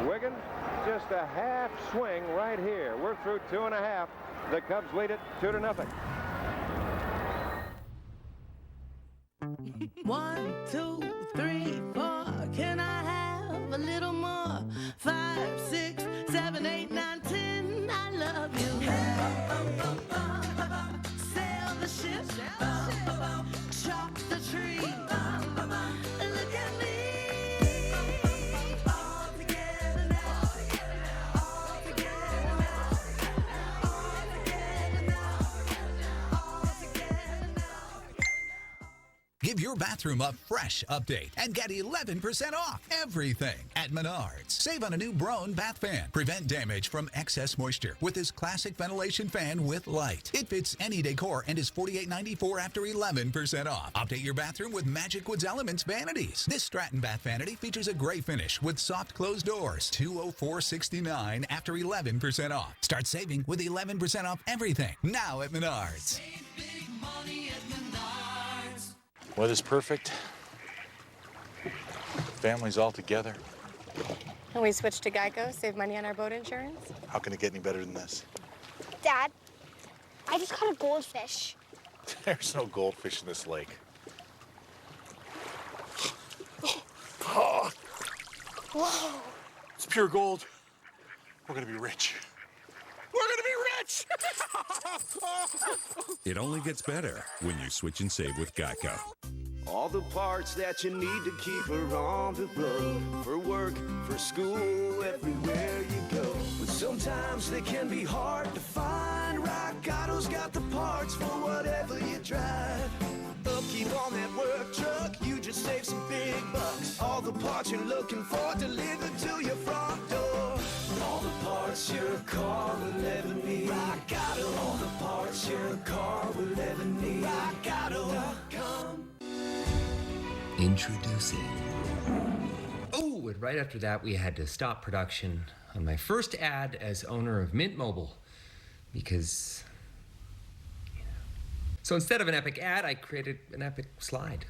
Wiggins, just a half swing right here. We're through 2.5. The Cubs lead it 2-0. 1, 2, 3, 4. Can I have a little more? 5, 6, 7, 8, 9, 10. I love you. Sail the ship. Chop the tree. Look at me. All together now. All together now. All together now. All together now. Give your bathroom a fresh update and get 11% off everything at Menards. Save on a new Broan bath fan. Prevent damage from excess moisture with this classic ventilation fan with light. It fits any decor and is $48.94 after 11% off. Update your bathroom with Magic Woods Elements vanities. This Stratton bath vanity features a gray finish with soft closed doors. $204.69 after 11% off. Start saving with 11% off everything now at Menards. Weather's perfect. Family's all together. And we switched to Geico, save money on our boat insurance. How can it get any better than this? Dad, I just caught a goldfish. There's no goldfish in this lake. Whoa. It's pure gold. We're gonna be rich. We're gonna be rich! It only gets better when you switch and save with Geico. All the parts that you need to keep her on the road. For work, for school, everywhere you go. But sometimes they can be hard to find. Rock Auto's got the parts for whatever you drive. Upkeep on that work truck. rockauto.com. Introducing. Oh, and right after that, we had to stop production on my first ad as owner of Mint Mobile because. So instead of an epic ad, I created an epic slide.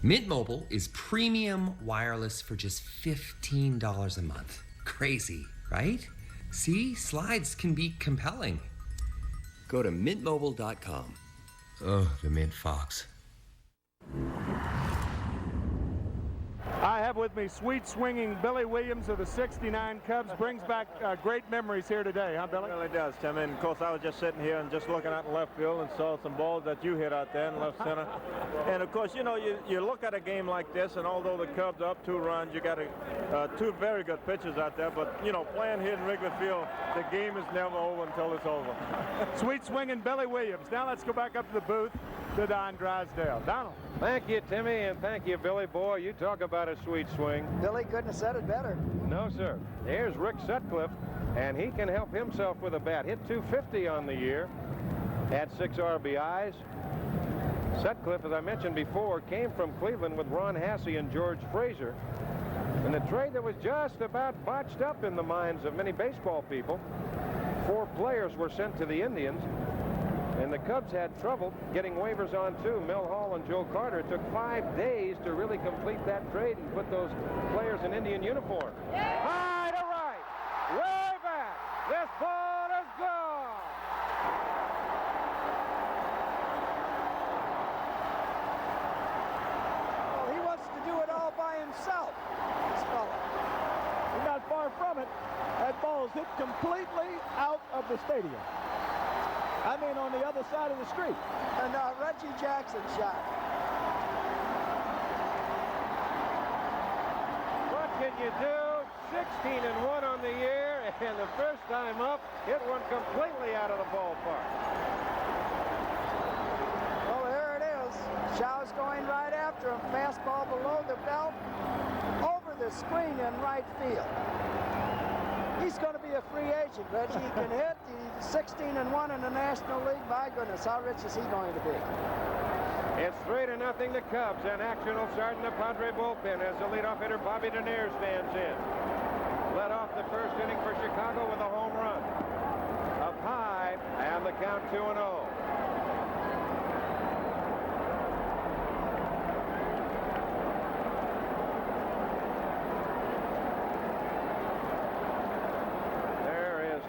Mint Mobile is premium wireless for just $15 a month. Crazy, right? See, slides can be compelling. Go to mintmobile.com. Oh, the Mint Fox. I have with me sweet swinging Billy Williams of the '69 Cubs. Brings back great memories here today, huh, Billy? It really does, Tim. And of course, I was just sitting here and just looking out in left field and saw some balls that you hit out there in left center. And of course, you know, you look at a game like this, and although the Cubs are up 2 runs, you got two very good pitchers out there. But you know, playing here in Wrigley Field, the game is never over until it's over. Sweet swinging Billy Williams. Now let's go back up to the booth to Don Drysdale. Donald. Thank you, Timmy, and thank you, Billy. Boy, you talk about a sweet swing. Billy couldn't have said it better. No, sir. Here's Rick Sutcliffe, and he can help himself with a bat. Hit .250 on the year, had 6 RBIs. Sutcliffe, as I mentioned before, came from Cleveland with Ron Hassey and George Frazier. And the trade that was just about botched up in the minds of many baseball people. 4 players were sent to the Indians. And the Cubs had trouble getting waivers on, too. Mel Hall and Joe Carter. It took 5 days to really complete that trade and put those players in Indian uniform. High to right. Way back. This ball is gone. Well, he wants to do it all by himself, this fella. He's not far from it. That ball is hit completely out of the stadium. I mean, on the other side of the street. And Reggie Jackson shot. What can you do? 16-1 on the year, and the first time up, hit one completely out of the ballpark. Well, there it is. Shaw's going right after him. Fastball below the belt, over the screen in right field. He's going to be a free agent, Reggie. He can hit. He's 16-1 in the National League. My goodness, how rich is he going to be? It's 3-0 the Cubs, and action will start in the Padre bullpen as the leadoff hitter Bobby Dernier stands in. Led off the first inning for Chicago with a home run. Up high, and the count 2-0.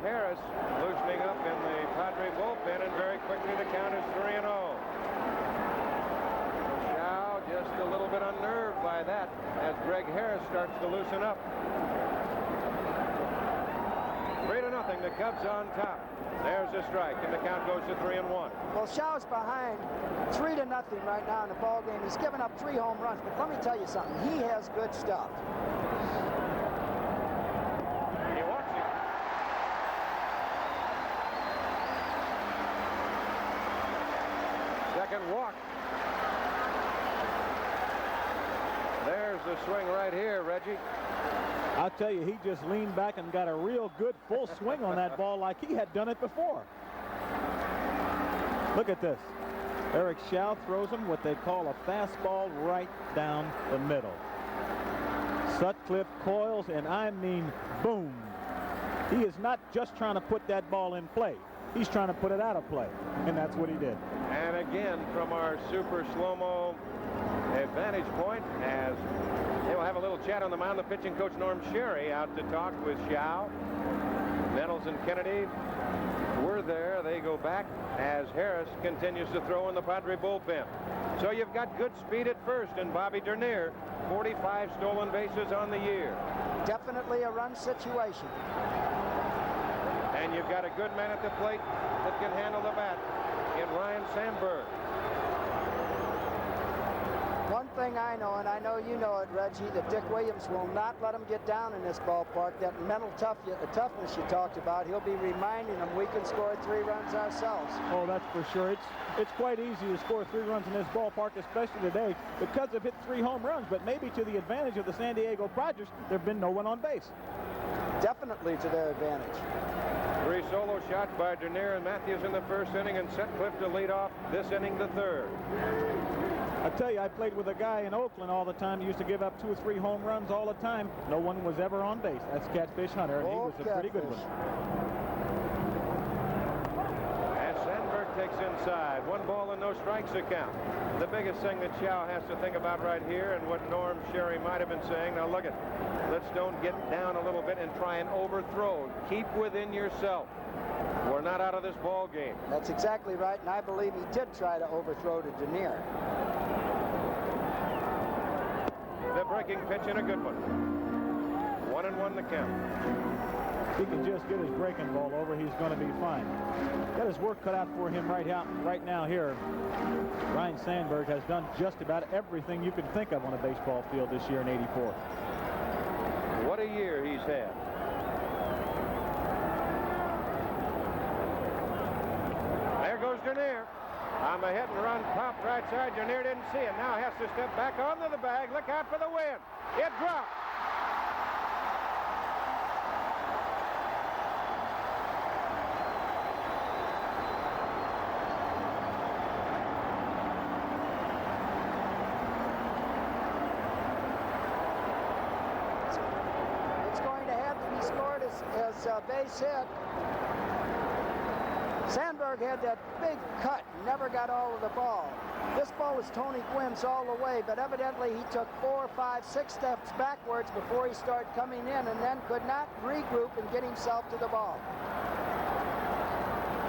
Harris loosening up in the Padre bullpen, and very quickly the count is 3-0. Shaw just a little bit unnerved by that as Greg Harris starts to loosen up. 3-0, the Cubs on top. There's a strike, and the count goes to 3-1. Well, Shaw's behind 3-0 right now in the ball game. He's given up 3 home runs, but let me tell you something. He has good stuff. Walk. There's the swing right here, Reggie. I'll tell you, he just leaned back and got a real good full swing on that ball like he had done it before. Look at this. Eric Shaw throws him what they call a fastball right down the middle. Sutcliffe coils, and I mean boom. He is not just trying to put that ball in play. He's trying to put it out of play, and that's what he did. And again, from our super slow-mo advantage point, as they will have a little chat on the mound, the pitching coach Norm Sherry out to talk with Xiao. Nettles and Kennedy were there. They go back as Harris continues to throw in the Padre bullpen. So you've got good speed at first, and Bobby Dernier, 45 stolen bases on the year. Definitely a run situation. And you've got a good man at the plate that can handle the bat in Ryan Sandberg. One thing I know, and I know you know it, Reggie, that Dick Williams will not let him get down in this ballpark. That mental toughness you talked about, he'll be reminding them we can score 3 runs ourselves. Oh, that's for sure. It's quite easy to score 3 runs in this ballpark, especially today, because they've hit 3 home runs. But maybe to the advantage of the San Diego Padres, there have been no one on base. Definitely to their advantage. 3 solo shots by Dernier and Matthews in the first inning, and Sutcliffe to lead off this inning, the third. I tell you, I played with a guy in Oakland all the time. He used to give up 2 or 3 home runs all the time. No one was ever on base. That's Catfish Hunter, and he was a pretty good one. As Sandberg takes inside, 1 ball and no strikes account. The biggest thing that Chow has to think about right here, and what Norm Sherry might have been saying, now look at, let's don't get down a little bit and try and overthrow. Keep within yourself. We're not out of this ball game. That's exactly right, and I believe he did try to overthrow to Dernier. The breaking pitch and a good one. 1-1 the count. If he can just get his breaking ball over, he's going to be fine. Got his work cut out for him right now here. Ryne Sandberg has done just about everything you could think of on a baseball field this year in '84. What a year he's had. There goes Dernier. On the hit and run, popped right side. Dernier didn't see it. Now has to step back onto the bag. Look out for the wind. It dropped. It's going to have to be scored as a base hit. Sandberg had that big cut, never got all of the ball. This ball was Tony Gwynn's all the way, but evidently he took 4, 5, 6 steps backwards before he started coming in, and then could not regroup and get himself to the ball.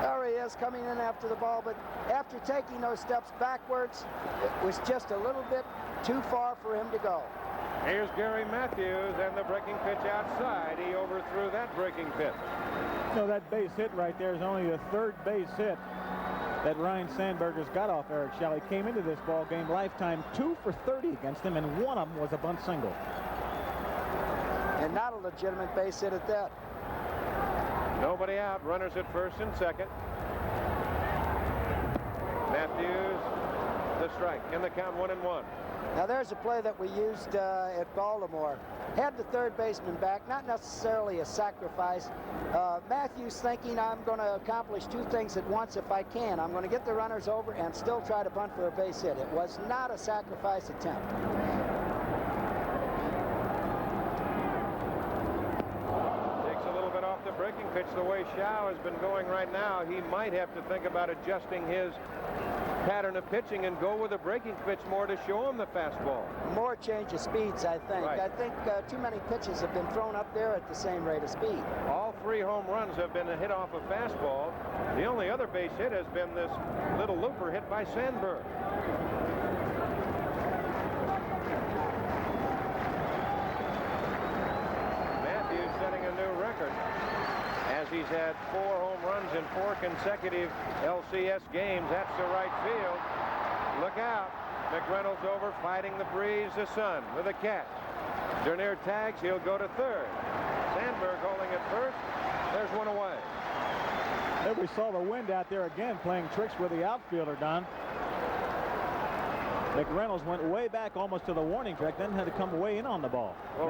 There he is coming in after the ball, but after taking those steps backwards, it was just a little bit too far for him to go. Here's Gary Matthews, and the breaking pitch outside. He overthrew that breaking pitch. No, that base hit right there is only the 3rd base hit that Ryne Sandberg has got off Eric Schall. He came into this ball game lifetime 2 for 30 against him, and one of them was a bunt single. And not a legitimate base hit at that. Nobody out. Runners at first and second. Matthews, the strike. In the count, 1-1. Now there's a play that we used at Baltimore. Had the third baseman back, not necessarily a sacrifice. Matthews thinking, I'm going to accomplish 2 things at once if I can. I'm going to get the runners over and still try to bunt for a base hit. It was not a sacrifice attempt. Takes a little bit off the breaking pitch. The way Schall has been going right now, he might have to think about adjusting his pattern of pitching and go with a breaking pitch more to show him the fastball. More change of speeds, I think. Right. I think too many pitches have been thrown up there at the same rate of speed. All 3 home runs have been a hit off a fastball. The only other base hit has been this little looper hit by Sandberg. Matthews setting a new record, as he's had 4 home runs in 4 consecutive LCS games. That's the right field. Look out. McReynolds over, fighting the breeze, the sun, with a catch. Dernier tags. He'll go to third. Sandberg holding at first. There's one away. There we saw the wind out there again, playing tricks with the outfielder, Don. McReynolds went way back almost to the warning track, then had to come way in on the ball. Well,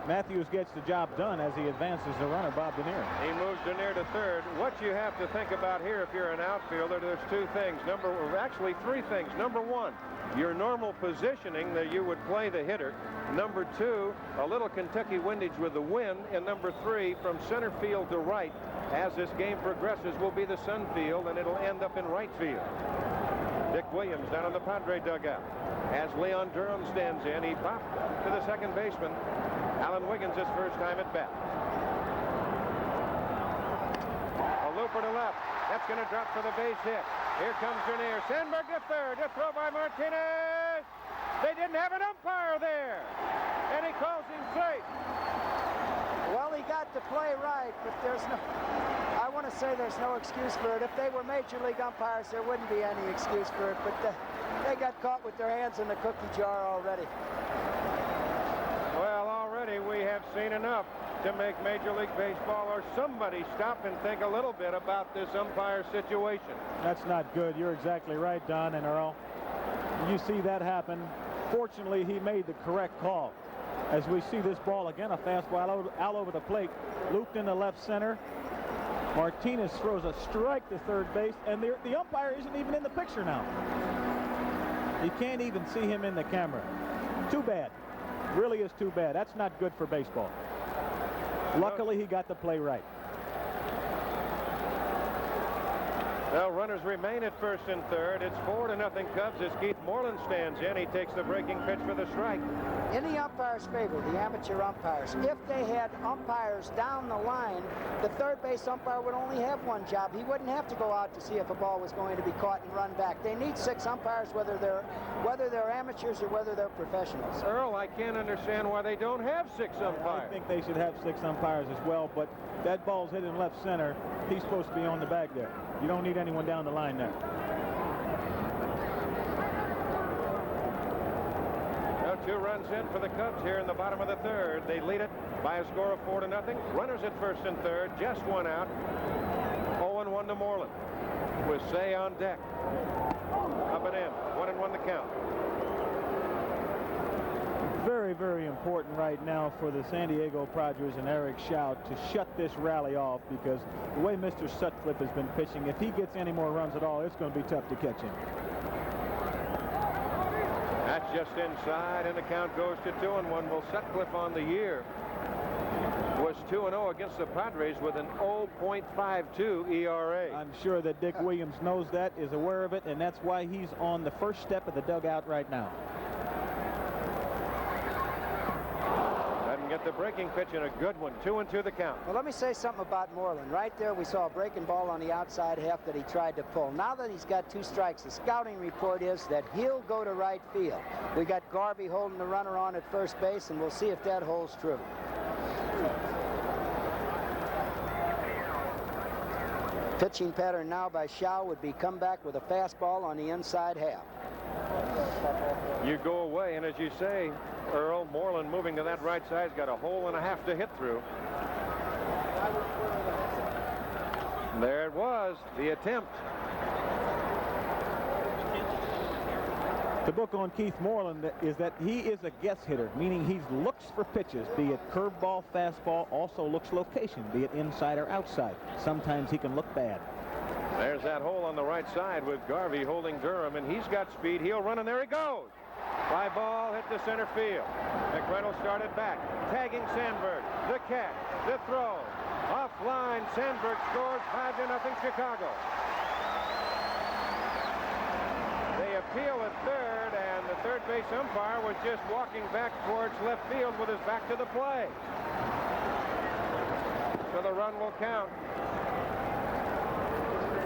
Matthews gets the job done as he advances the runner, Bob Dernier. He moves Dernier to third. What you have to think about here if you're an outfielder, there's 2 things. Actually 3 things. Number 1, your normal positioning that you would play the hitter. Number 2, a little Kentucky windage with the wind. And number 3, from center field to right, as this game progresses, will be the sun field, and it'll end up in right field. Dick Williams down on the Padre dugout. As Leon Durham stands in, he popped to the second baseman. Alan Wiggins his first time at bat. A looper to left. That's going to drop for the base hit. Here comes Dernier. Sandberg to third. To throw by Martinez. They didn't have an umpire there. And he calls him safe. Well, he got the play right, but there's no... I want to say there's no excuse for it. If they were Major League umpires, there wouldn't be any excuse for it, but they got caught with their hands in the cookie jar already. Well, already we have seen enough to make Major League Baseball or somebody stop and think a little bit about this umpire situation. That's not good. You're exactly right, Don and Earl. You see that happen. Fortunately, he made the correct call. As we see this ball again, a fastball out over the plate, looped into left center. Martinez throws a strike to third base, and the umpire isn't even in the picture now. You can't even see him in the camera. Too bad. Really is too bad. That's not good for baseball. Luckily, he got the play right. Well, runners remain at first and third. It's 4-0 Cubs as Keith Moreland stands in. He takes the breaking pitch for the strike. In the umpire's favor, the amateur umpires, if they had umpires down the line, the third base umpire would only have one job. He wouldn't have to go out to see if a ball was going to be caught and run back. They need 6 umpires, whether they're amateurs or whether they're professionals. Earl, I can't understand why they don't have 6 umpires. I think they should have 6 umpires as well, but that ball's hit in left center. He's supposed to be on the bag there. You don't need anyone down the line there. Now 2 runs in for the Cubs here in the bottom of the third. They lead it by a score of 4-0. Runners at first and third, just 1 out. 0-1 to Moreland with Say on deck. Up and in, 1-1 the count. Very, very important right now for the San Diego Padres and Eric Shout to shut this rally off, because the way Mr. Sutcliffe has been pitching, if he gets any more runs at all, it's going to be tough to catch him. That's just inside, and the count goes to 2-1. Well, Sutcliffe on the year was 2-0 against the Padres with an 0.52 ERA. I'm sure that Dick Williams knows that, is aware of it, and that's why he's on the first step of the dugout right now. Get the breaking pitch in a good one. 2-2 the count. Well, let me say something about Moreland. Right there, we saw a breaking ball on the outside half that he tried to pull. Now that he's got 2 strikes, the scouting report is that he'll go to right field. We got Garvey holding the runner on at first base, and we'll see if that holds true. Pitching pattern now by Shaw would be come back with a fastball on the inside half. You go away, and as you say, Earl, Moreland moving to that right side, has got a hole and a half to hit through. There it was, the attempt. The book on Keith Moreland is that he is a guess hitter, meaning he looks for pitches, be it curveball, fastball, also looks location, be it inside or outside. Sometimes he can look bad. There's that hole on the right side with Garvey holding Durham, and he's got speed. He'll run, and there he goes. Fly ball hit the center field. McReynolds started back, tagging Sandberg. The catch, the throw. Offline, Sandberg scores 5-0 Chicago. They appeal at third, and the third base umpire was just walking back towards left field with his back to the play. So the run will count.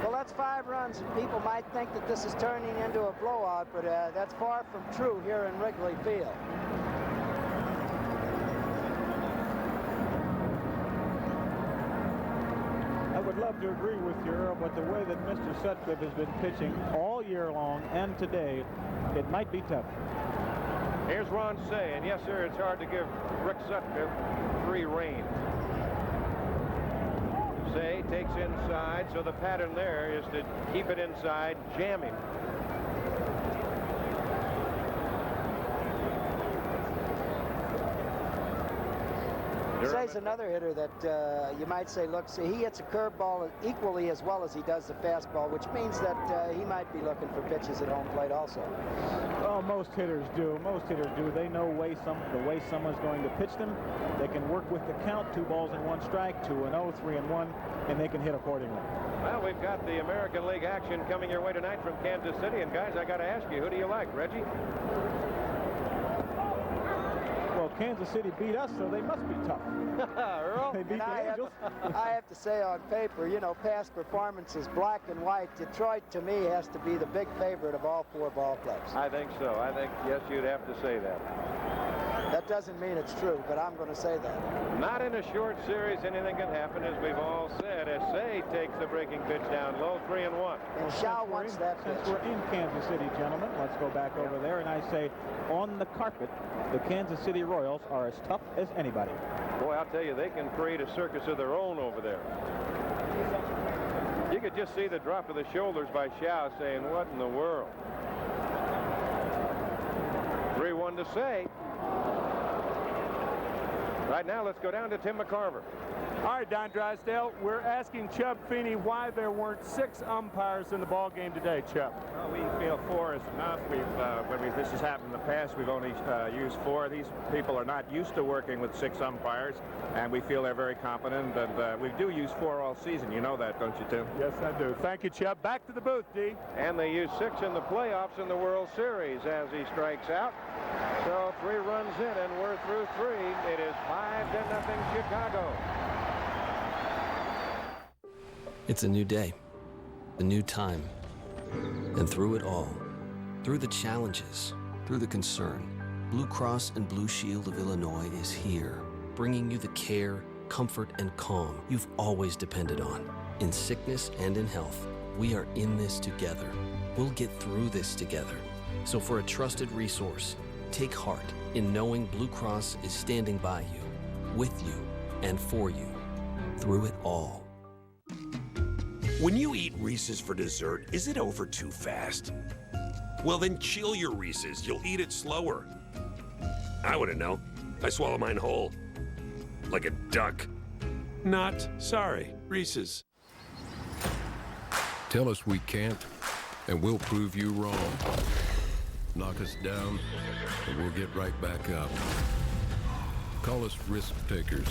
Well, that's 5 runs, and people might think that this is turning into a blowout, but that's far from true here in Wrigley Field. I would love to agree with you, Earl, but the way that Mr. Sutcliffe has been pitching all year long and today, it might be tough. Here's Ron Say, and yes, sir, it's hard to give Rick Sutcliffe free rein. Say takes inside, so the pattern there is to keep it inside, jam him. Say's another hitter that you might say, look, see, he hits a curveball equally as well as he does the fastball, which means that he might be looking for pitches at home plate also. Well, most hitters do. Most hitters do. They know the way someone's going to pitch them. They can work with the count, 2 balls and 1 strike, 2-0, 3-1, and they can hit accordingly. Well, we've got the American League action coming your way tonight from Kansas City, and guys, I got to ask you, who do you like, Reggie? Well, Kansas City beat us, so they must be tough. Earl? They beat the Angels. I have to say on paper, you know, past performances, black and white, Detroit to me has to be the big favorite of all 4 ball clubs. I think so. I think, yes, you'd have to say that. That doesn't mean it's true, but I'm going to say that. Not in a short series, anything can happen, as we've all said. As Say takes the breaking pitch down low, 3-1. And Shaw wants that pitch. Since we're in Kansas City, gentlemen, let's go back over there, and I say, on the carpet, the Kansas City Royals are as tough as anybody. Boy, I'll tell you, they can create a circus of their own over there. You could just see the drop of the shoulders by Shaw, saying, what in the world? 3-1 to Say. Right now, let's go down to Tim McCarver. All right, Don Drysdale, we're asking Chub Feeney why there weren't 6 umpires in the ball game today, Chub. Well, we feel 4 is enough. This has happened in the past. We've only used 4. These people are not used to working with 6 umpires, and we feel they're very competent. And we do use 4 all season. You know that, don't you, Tim? Yes, I do. Thank you, Chub. Back to the booth, D. And they use 6 in the playoffs in the World Series as he strikes out. So 3 runs in, and we're through 3. It is 5-0 Chicago. It's a new day, a new time, and through it all, through the challenges, through the concern, Blue Cross and Blue Shield of Illinois is here, bringing you the care, comfort, and calm you've always depended on. In sickness and in health, we are in this together. We'll get through this together. So for a trusted resource, take heart in knowing Blue Cross is standing by you, with you, and for you, through it all. When you eat Reese's for dessert, is it over too fast? Well, then chill your Reese's. You'll eat it slower. I wouldn't know. I swallow mine whole. Like a duck. Not sorry, Reese's. Tell us we can't, and we'll prove you wrong. Knock us down, and we'll get right back up. Call us risk takers,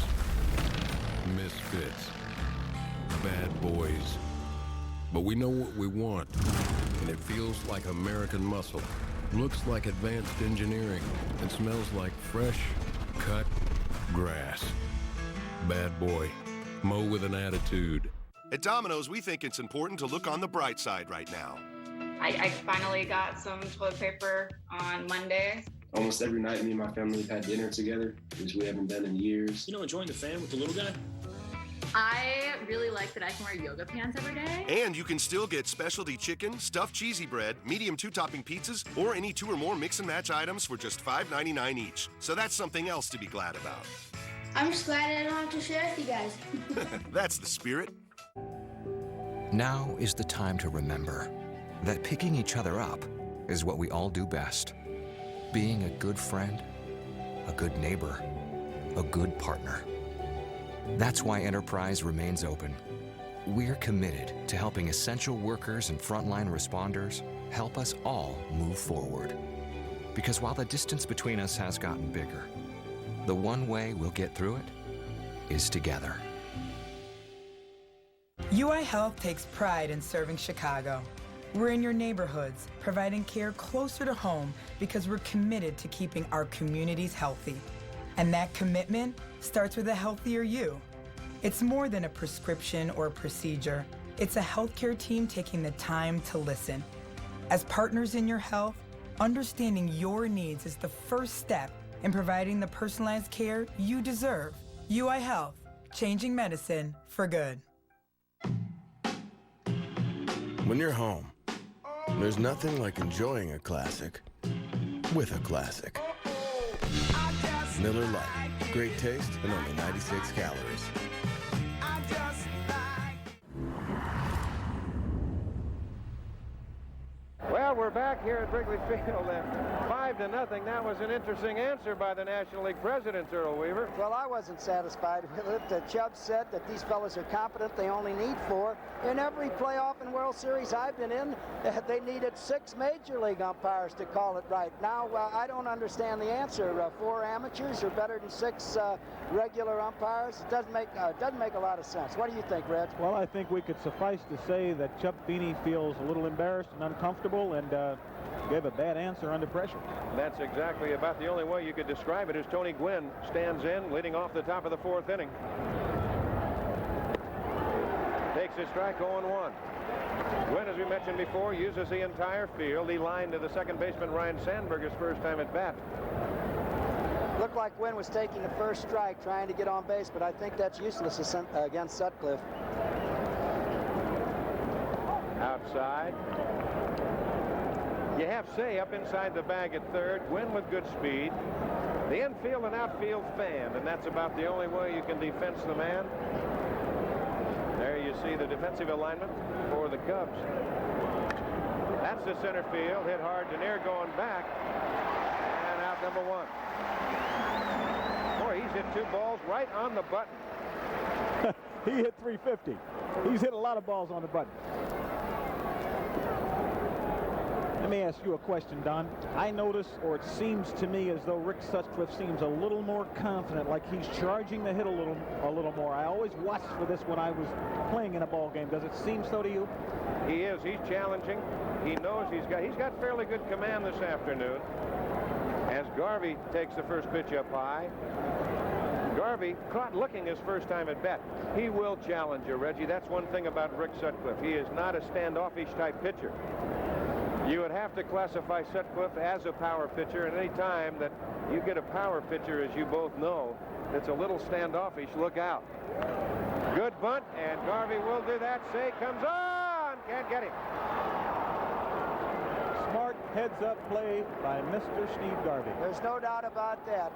misfits, bad boys. But we know what we want, and it feels like American muscle, looks like advanced engineering, and smells like fresh, cut grass. Bad boy, mow with an attitude. At Domino's, we think it's important to look on the bright side right now. I finally got some toilet paper on Monday. Almost every night, me and my family have had dinner together, which we haven't done in years. You know, enjoying the fan with the little guy? I really like that I can wear yoga pants every day. And you can still get specialty chicken, stuffed cheesy bread, medium 2-topping pizzas, or any 2 or more mix and match items for just $5.99 each. So that's something else to be glad about. I'm just glad I don't have to share with you guys. That's the spirit. Now is the time to remember that picking each other up is what we all do best. Being a good friend, a good neighbor, a good partner. That's why Enterprise remains open. We're committed to helping essential workers and frontline responders help us all move forward. Because while the distance between us has gotten bigger, the one way we'll get through it is together. UI Health takes pride in serving Chicago. We're in your neighborhoods, providing care closer to home because we're committed to keeping our communities healthy. And that commitment starts with a healthier you. It's more than a prescription or a procedure. It's a healthcare team taking the time to listen. As partners in your health, understanding your needs is the first step in providing the personalized care you deserve. UI Health, changing medicine for good. When you're home, there's nothing like enjoying a classic with a classic. Miller Lite. Great taste and only 96 calories. Well, we're back here at Wrigley Field, and 5-0. That was an interesting answer by the National League president, Earl Weaver. Well, I wasn't satisfied with it. Chubb said that these fellas are competent. They only need 4. In every playoff and World Series I've been in, they needed 6 major league umpires to call it right. Now, I don't understand the answer. 4 amateurs are better than 6 regular umpires. It doesn't make a lot of sense. What do you think, Red? Well, I think we could suffice to say that Chub Feeney feels a little embarrassed and uncomfortable and gave a bad answer under pressure. That's exactly about the only way you could describe it, as Tony Gwynn stands in, leading off the top of the 4th inning. Takes his strike, 0-1. Gwynn, as we mentioned before, uses the entire field. He lined to the second baseman Ryan Sandberger's first time at bat. Looked like Gwynn was taking the first strike, trying to get on base, but I think that's useless against Sutcliffe. Outside. You have Say up inside the bag at third. Gwynn with good speed. The infield and outfield fanned, and that's about the only way you can defense the man. There you see the defensive alignment for the Cubs. That's the center field. Hit hard to near, going back. And out number 1. Boy, he's hit 2 balls right on the button. He hit 350. He's hit a lot of balls on the button. Let me ask you a question, Don. I notice, or it seems to me, as though Rick Sutcliffe seems a little more confident, like he's charging the hit a little more. I always watched for this when I was playing in a ball game. Does it seem so to you? He is. He's challenging. He knows he's got fairly good command this afternoon. As Garvey takes the first pitch up high. Garvey caught looking his first time at bat. He will challenge you, Reggie. That's one thing about Rick Sutcliffe. He is not a standoffish type pitcher. You would have to classify Sutcliffe as a power pitcher, and any time that you get a power pitcher, as you both know, that's a little standoffish, look out. Good bunt, and Garvey will do that. Say comes on. Can't get him. Smart heads-up play by Mr. Steve Garvey. There's no doubt about that.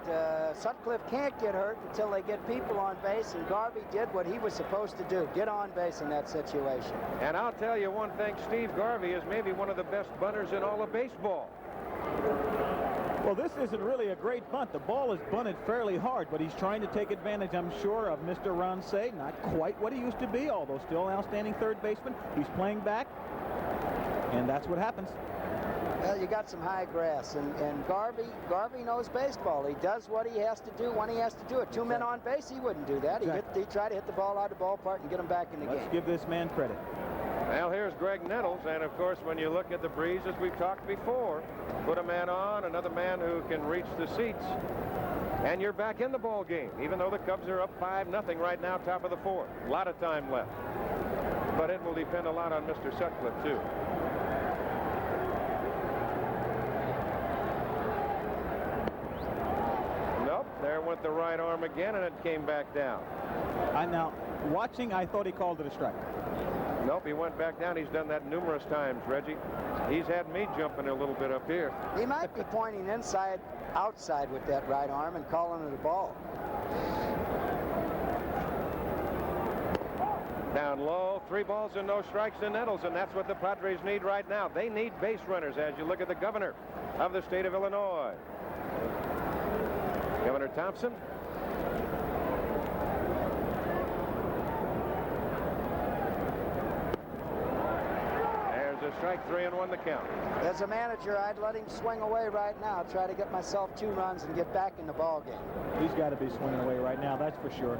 Sutcliffe can't get hurt until they get people on base, and Garvey did what he was supposed to do, get on base in that situation. And I'll tell you one thing, Steve Garvey is maybe one of the best bunters in all of baseball. Well, this isn't really a great bunt. The ball is bunted fairly hard, but he's trying to take advantage, I'm sure, of Mr. Ransay. Not quite what he used to be, although still an outstanding third baseman. He's playing back, and that's what happens. Well, you got some high grass, and Garvey knows baseball. He does what he has to do when he has to do it. 2 men on base, he wouldn't do that. He tried to hit the ball out of the ballpark and get him back in the game. Let's give this man credit. Well, here's Greg Nettles, and of course, when you look at the breeze, as we've talked before, put a man on, another man who can reach the seats, and you're back in the ball game, even though the Cubs are up 5-0 right now, top of the 4th. A lot of time left. But it will depend a lot on Mr. Sutcliffe, too. There went the right arm again, and it came back down. Now, watching, I thought he called it a strike. Nope, he went back down. He's done that numerous times, Reggie. He's had me jumping a little bit up here. He might be pointing outside with that right arm and calling it a ball. Down low, 3 balls and no strikes to Nettles, and that's what the Padres need right now. They need base runners, as you look at the governor of the state of Illinois. Governor Thompson. There's a strike, 3-1 the count. As a manager, I'd let him swing away right now, try to get myself 2 runs and get back in the ball game. He's got to be swinging away right now, that's for sure.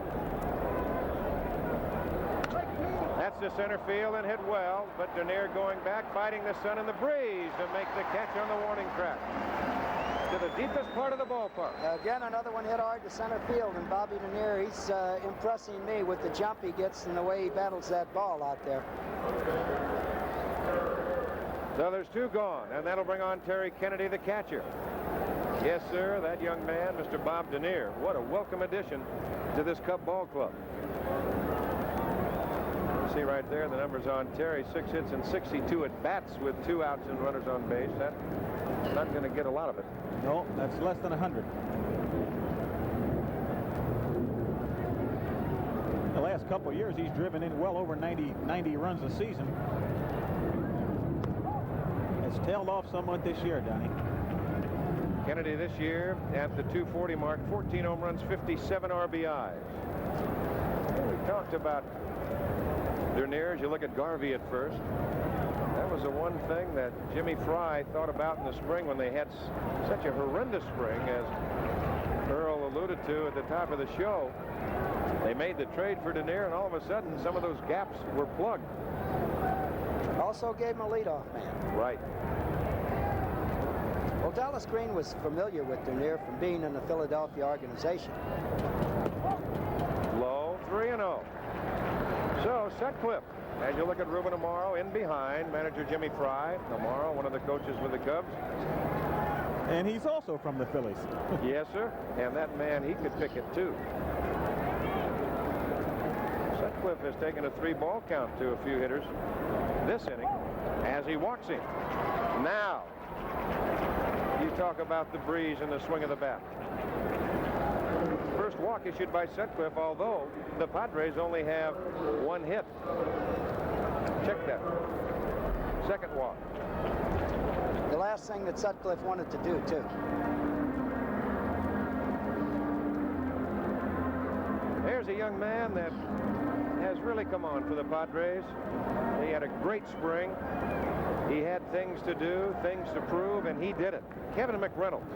That's to center field and hit well, but Dernier going back, fighting the sun and the breeze to make the catch on the warning track. To the deepest part of the ballpark. Again, another one hit hard to center field, and Bobby Dernier, he's impressing me with the jump he gets and the way he battles that ball out there. So there's 2 gone, and that'll bring on Terry Kennedy, the catcher. Yes, sir, that young man, Mr. Bob Dernier. What a welcome addition to this Cub ball club. You see right there the numbers on Terry, 6 hits and 62 at bats with 2 outs and runners on base. That's not going to get a lot of it. No, that's less than 100. The last couple of years, he's driven in well over 90 runs a season. It's tailed off somewhat this year, Donnie. Kennedy this year at the 240 mark, 14 home runs, 57 RBIs. We talked about Dernier as you look at Garvey at first. That was the one thing that Jimmy Fry thought about in the spring when they had such a horrendous spring, as Earl alluded to at the top of the show. They made the trade for Dernier, and all of a sudden some of those gaps were plugged. Also gave him a leadoff man. Right. Well, Dallas Green was familiar with Dernier from being in the Philadelphia organization. Low, 3-0. So Sutcliffe, as you look at Ruben Amaro in behind, manager Jimmy Fry. Amaro, one of the coaches with the Cubs. And he's also from the Phillies. Yes, sir. And that man, he could pick it too. Sutcliffe has taken a 3-ball count to a few hitters this inning as he walks him. Now, you talk about the breeze and the swing of the bat. First walk issued by Sutcliffe, although the Padres only have 1 hit. Check that. Second walk. The last thing that Sutcliffe wanted to do, too. here's a young man that has really come on for the Padres. He had a great spring. He had things to do, things to prove, and he did it. Kevin McReynolds.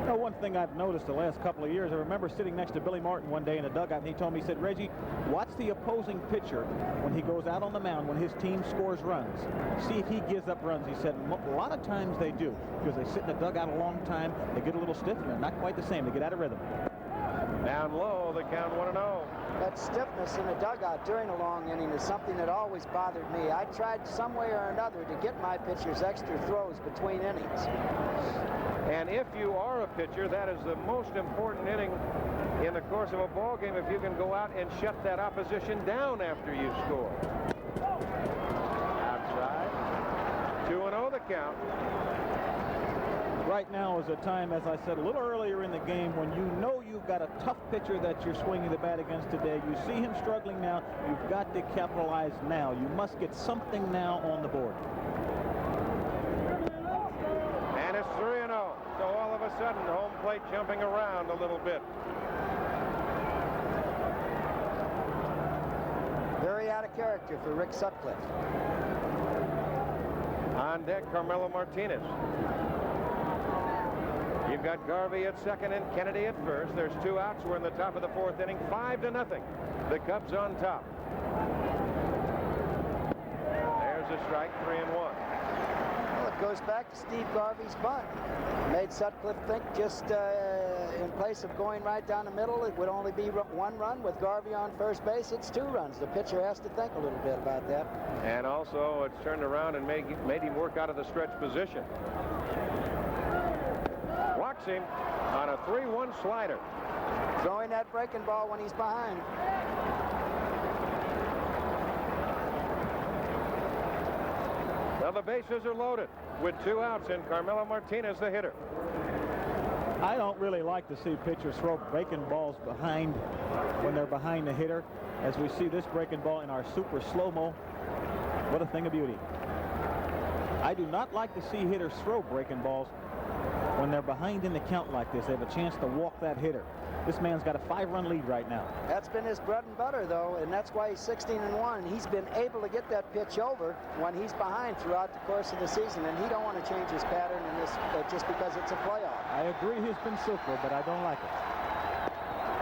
Now, one thing I've noticed the last couple of years, I remember sitting next to Billy Martin one day in a dugout, and he told me, he said, Reggie, watch the opposing pitcher when he goes out on the mound, when his team scores runs. See if he gives up runs. He said, a lot of times they do, because they sit in the dugout a long time, they get a little stiff, and they're not quite the same. They get out of rhythm. Down low, the count 1-0. That stiffness in the dugout during a long inning is something that always bothered me. I tried some way or another to get my pitchers extra throws between innings. And if you are a pitcher, that is the most important inning in the course of a ball game, if you can go out and shut that opposition down after you score. Outside. 2-0 the count. Right now is a time, as I said a little earlier in the game, when you know you've got a tough pitcher that you're swinging the bat against today. You see him struggling now. You've got to capitalize now. You must get something now on the board. And it's 3-0. So all of a sudden, home plate jumping around a little bit. Very out of character for Rick Sutcliffe. On deck, Carmelo Martinez. You've got Garvey at second and Kennedy at first. There's 2 outs. We're in the top of the 4th inning. 5-0. The Cubs on top. There's a strike, 3-1. Well, it goes back to Steve Garvey's bunt. Made Sutcliffe think just in place of going right down the middle, it would only be 1 run. With Garvey on first base, it's 2 runs. The pitcher has to think a little bit about that. And also, it's turned around and made him work out of the stretch position. Walks him on a 3-1 slider. Throwing that breaking ball when he's behind. Well, the bases are loaded with 2 outs and Carmelo Martinez, the hitter. I don't really like to see pitchers throw breaking balls behind when they're behind the hitter. As we see this breaking ball in our super slow-mo, what a thing of beauty. I do not like to see hitters throw breaking balls when they're behind in the count like this. They have a chance to walk that hitter. This man's got a 5-run lead right now. That's been his bread and butter, though, and that's why he's 16-1. He's been able to get that pitch over when he's behind throughout the course of the season, and he don't want to change his pattern in this just because it's a playoff. I agree he's been super, but I don't like it.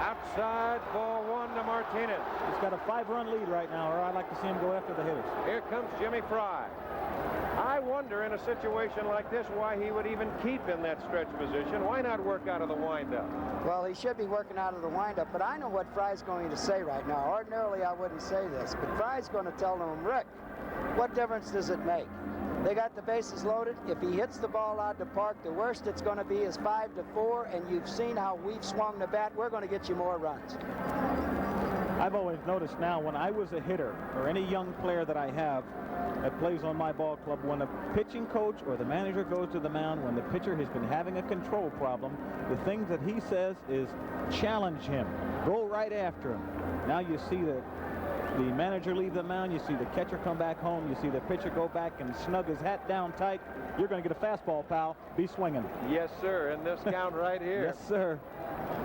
Outside, ball 1 to Martinez. He's got a 5-run lead right now, or I'd like to see him go after the hitters. Here comes Jimmy Fry. I wonder in a situation like this why he would even keep in that stretch position. Why not work out of the windup? Well, he should be working out of the windup, but I know what Fry's going to say right now. Ordinarily, I wouldn't say this, but Fry's going to tell him, Rick, what difference does it make? They got the bases loaded. If he hits the ball out the park, the worst it's going to be is 5-4, and you've seen how we've swung the bat. We're going to get you more runs. I've always noticed now when I was a hitter, or any young player that I have that plays on my ball club, when a pitching coach or the manager goes to the mound, when the pitcher has been having a control problem, the things that he says is challenge him, go right after him. Now you see the manager leave the mound, you see the catcher come back home, you see the pitcher go back and snug his hat down tight. You're going to get a fastball, pal. Be swinging. Yes, sir, in this count right here. Yes, sir.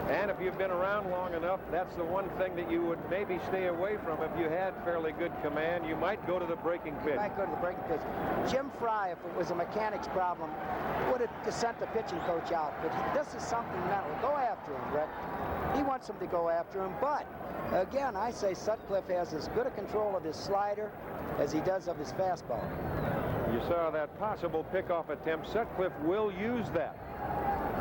And if you've been around long enough, that's the one thing that you would maybe stay away from. If you had fairly good command, you might go to the breaking pitch. You might go to the breaking pitch. Jim Fry, if it was a mechanics problem, would have sent the pitching coach out. But this is something mental. Go after him, Rick. He wants him to go after him. But, again, I say Sutcliffe has as good a control of his slider as he does of his fastball. You saw that possible pickoff attempt. Sutcliffe will use that.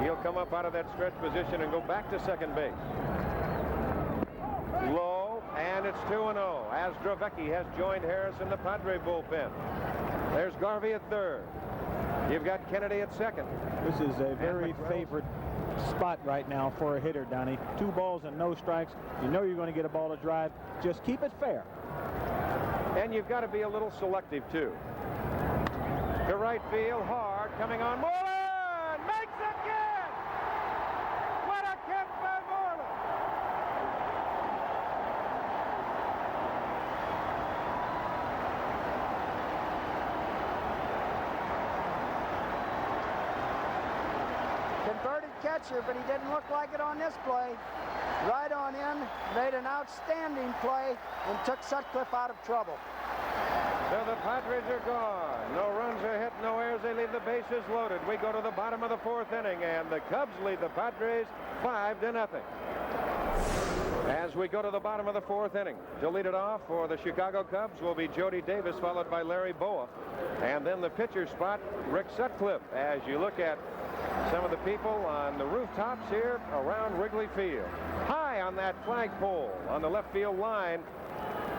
He'll come up out of that stretch position and go back to second base. Low, and it's 2-0 as Dravecki has joined Harris in the Padre bullpen. There's Garvey at third. You've got Kennedy at second. This is a very favorite spot right now for a hitter, Donnie. 2 balls and no strikes. You know you're going to get a ball to drive. Just keep it fair. And you've got to be a little selective, too. To right field, hard, coming on. Moreland makes it good! What a catch by Moreland! Converted catcher, but he didn't look like it on this play. Right on in, made an outstanding play, and took Sutcliffe out of trouble. So the Padres are gone. No runs are hit, no errors. They leave the bases loaded. We go to the bottom of the fourth inning, and the Cubs lead the Padres 5-0. As we go to the bottom of the fourth inning, to lead it off for the Chicago Cubs will be Jody Davis, followed by Larry Boa. And then the pitcher spot, Rick Sutcliffe. As you look at some of the people on the rooftops here around Wrigley Field. High on that flagpole on the left field line,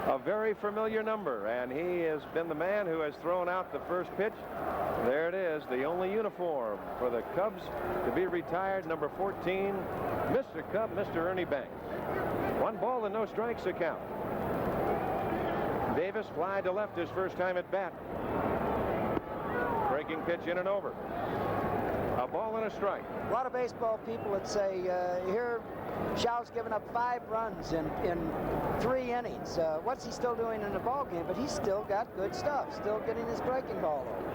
a very familiar number, and he has been the man who has thrown out the first pitch. There it is, the only uniform for the Cubs to be retired, number 14, Mr. Cub, Mr. Ernie Banks. 1 ball and no strikes the count. Davis fly to left his first time at bat. Breaking pitch in and over. A ball and a strike. A lot of baseball people would say, here Shaw's given up 5 runs in 3 innings. What's he still doing in the ball game? But he's still got good stuff, still getting his breaking ball over.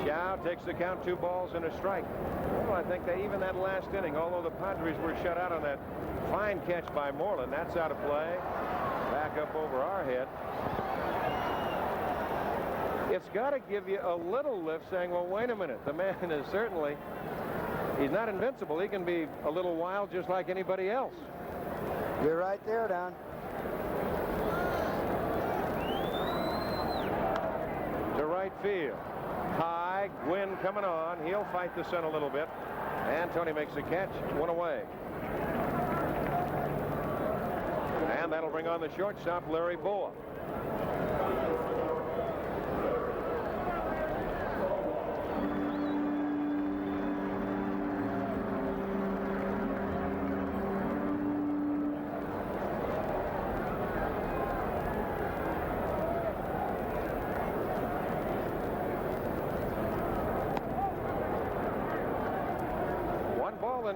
Shaw takes the count, 2 balls and a strike. Well, I think that even that last inning, although the Padres were shut out on that fine catch by Moreland, that's out of play. Back up over our head. It's got to give you a little lift saying, well, wait a minute, the man is certainly, he's not invincible. He can be a little wild just like anybody else. You're right there, Don. To right field. High, Gwynn coming on. He'll fight the sun a little bit. And Tony makes the catch, 1 away. And that'll bring on the shortstop, Larry Boa.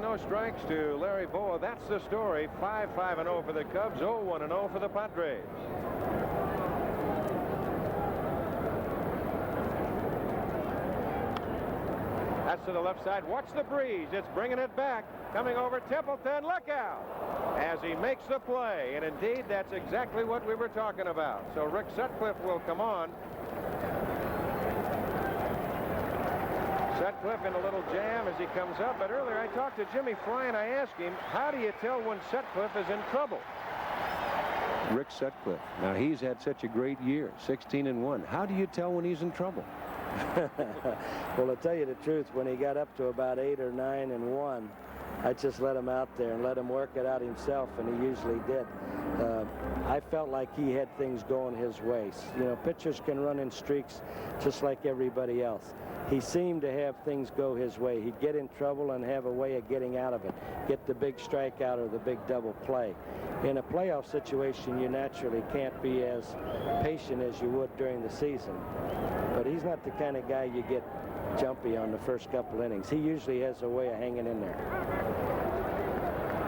No strikes to Larry Boa. That's the story. 5-5-0 for the Cubs, 0-1-0 for the Padres. That's to the left side. Watch the breeze. It's bringing it back. Coming over Templeton. Look out as he makes the play. And indeed, that's exactly what we were talking about. So Rick Sutcliffe will come on. Sutcliffe in a little jam as he comes up, but earlier I talked to Jimmy Fry and I asked him, how do you tell when Sutcliffe is in trouble? Rick Sutcliffe. Now he's had such a great year, 16-1. How do you tell when he's in trouble? Well, to tell you the truth, when he got up to about 8 or 9-1, I just let him out there and let him work it out himself, and he usually did. I felt like he had things going his way. You know, pitchers can run in streaks just like everybody else. He seemed to have things go his way. He'd get in trouble and have a way of getting out of it, get the big strikeout or the big double play. In a playoff situation, you naturally can't be as patient as you would during the season. But he's not the kind of guy you get jumpy on the first couple innings. He usually has a way of hanging in there.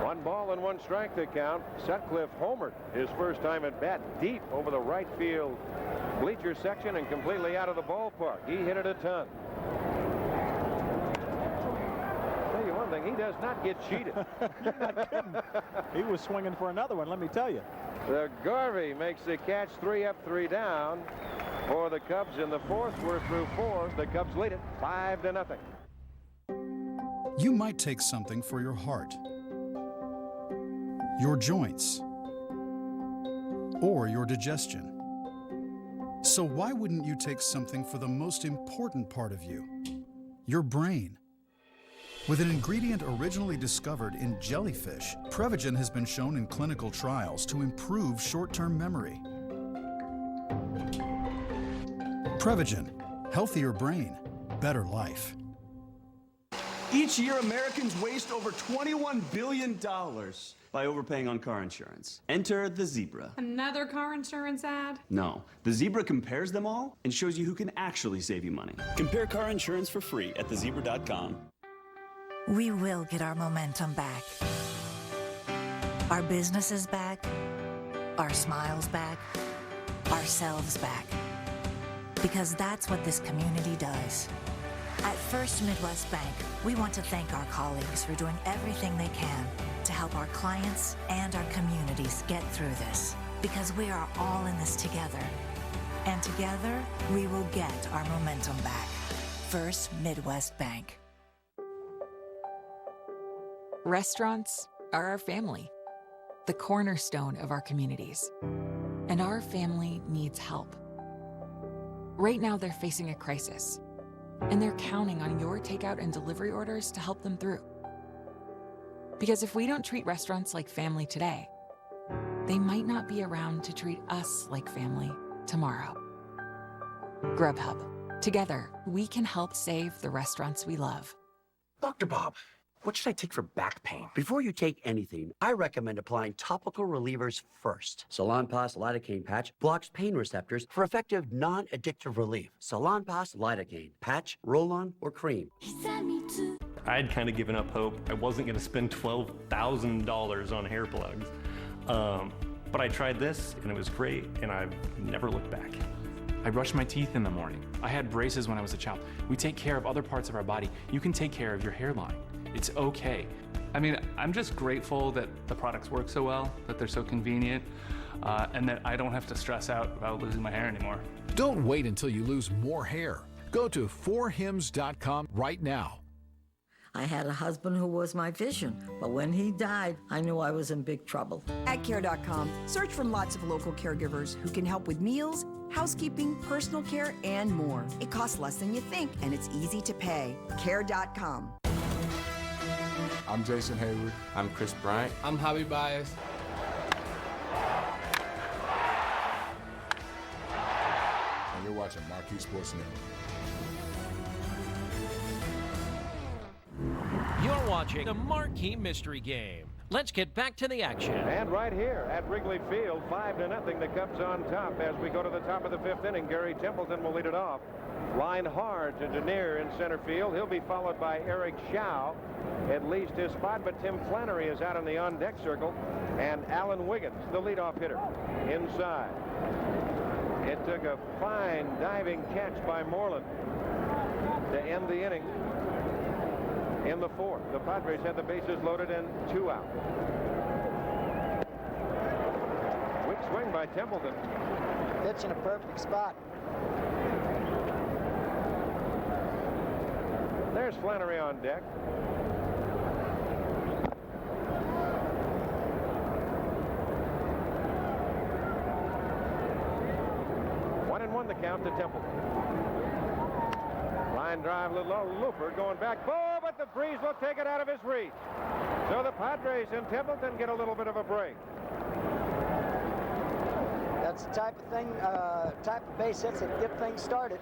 1 ball and 1 strike to count. Sutcliffe homered his first time at bat, deep over the right field bleacher section and completely out of the ballpark. He hit it a ton. Tell you one thing, he does not get cheated. You're not kidding. He was swinging for another one, let me tell you. The Garvey makes the catch, 3 up, 3 down for the Cubs in the fourth. We're through 4. The Cubs lead it 5-0. You might take something for your heart, your joints, or your digestion. So why wouldn't you take something for the most important part of you, your brain? With an ingredient originally discovered in jellyfish, Prevagen has been shown in clinical trials to improve short-term memory. Prevagen, healthier brain, better life. Each year, Americans waste over $21 billion by overpaying on car insurance. Enter the Zebra. Another car insurance ad? No, the Zebra compares them all and shows you who can actually save you money. Compare car insurance for free at thezebra.com. We will get our momentum back. Our businesses back. Our smiles back. Ourselves back. because that's what this community does. At First Midwest Bank, we want to thank our colleagues for doing everything they can to help our clients and our communities get through this, because we are all in this together. And together, we will get our momentum back. First Midwest Bank. Restaurants are our family, the cornerstone of our communities. And our family needs help. Right now, they're facing a crisis, and they're counting on your takeout and delivery orders to help them through. Because if we don't treat restaurants like family today, they might not be around to treat us like family tomorrow. Grubhub. Together, we can help save the restaurants we love. Dr. Bob, what should I take for back pain? Before you take anything, I recommend applying topical relievers first. Salonpas lidocaine patch blocks pain receptors for effective non-addictive relief. Salonpas lidocaine patch, roll-on, or cream. I had kind of given up hope. I wasn't going to spend $12,000 on hair plugs. But I tried this, and it was great, and I've never looked back. I brush my teeth in the morning. I had braces when I was a child. We take care of other parts of our body. You can take care of your hairline. It's okay. I mean, I'm just grateful that the products work so well, that they're so convenient, and that I don't have to stress out about losing my hair anymore. Don't wait until you lose more hair. Go to forhims.com right now. I had a husband who was my vision, but when he died, I knew I was in big trouble. At care.com, search for lots of local caregivers who can help with meals, housekeeping, personal care, and more. It costs less than you think, and it's easy to pay. Care.com. I'm Jason Hayward. I'm Chris Bryant. I'm Javi Baez. And you're watching Marquee Sports Network. You're watching the Marquee Mystery Game. Let's get back to the action. And right here at Wrigley Field, 5-0, the Cubs on top. As we go to the top of the 5th inning, Gary Templeton will lead it off. Line hard to Denier in center field. He'll be followed by Eric Shaw, at least his spot, but Tim Flannery is out in the on-deck circle, and Alan Wiggins, the leadoff hitter, inside. It took a fine diving catch by Moreland to end the inning. In the 4th, the Padres had the bases loaded and 2 out. Quick swing by Templeton. Pitch in a perfect spot. There's Flannery on deck. One and one the count to Templeton. Line drive, little looper going back. Ball, but the breeze will take it out of his reach. So the Padres and Templeton get a little bit of a break. That's the type of thing, type of base hits that get things started.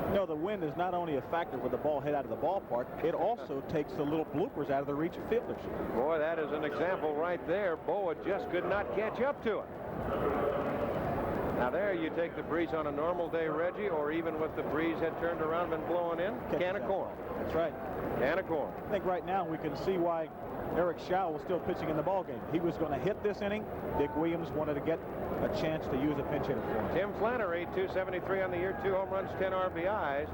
You know, the wind is not only a factor with the ball hit out of the ballpark, it also takes the little bloopers out of the reach of fielders. Boy, that is an example right there. Boa just could not catch up to it. Now there you take the breeze on a normal day, Reggie, or even with the breeze had turned around and been blowing in, can of corn. That's right. Can of corn. I think right now we can see why Eric Shaw was still pitching in the ballgame. He was going to hit this inning. Dick Williams wanted to get a chance to use a pinch hitter for him. Tim Flannery, 273 on the year, 2 home runs, 10 RBIs.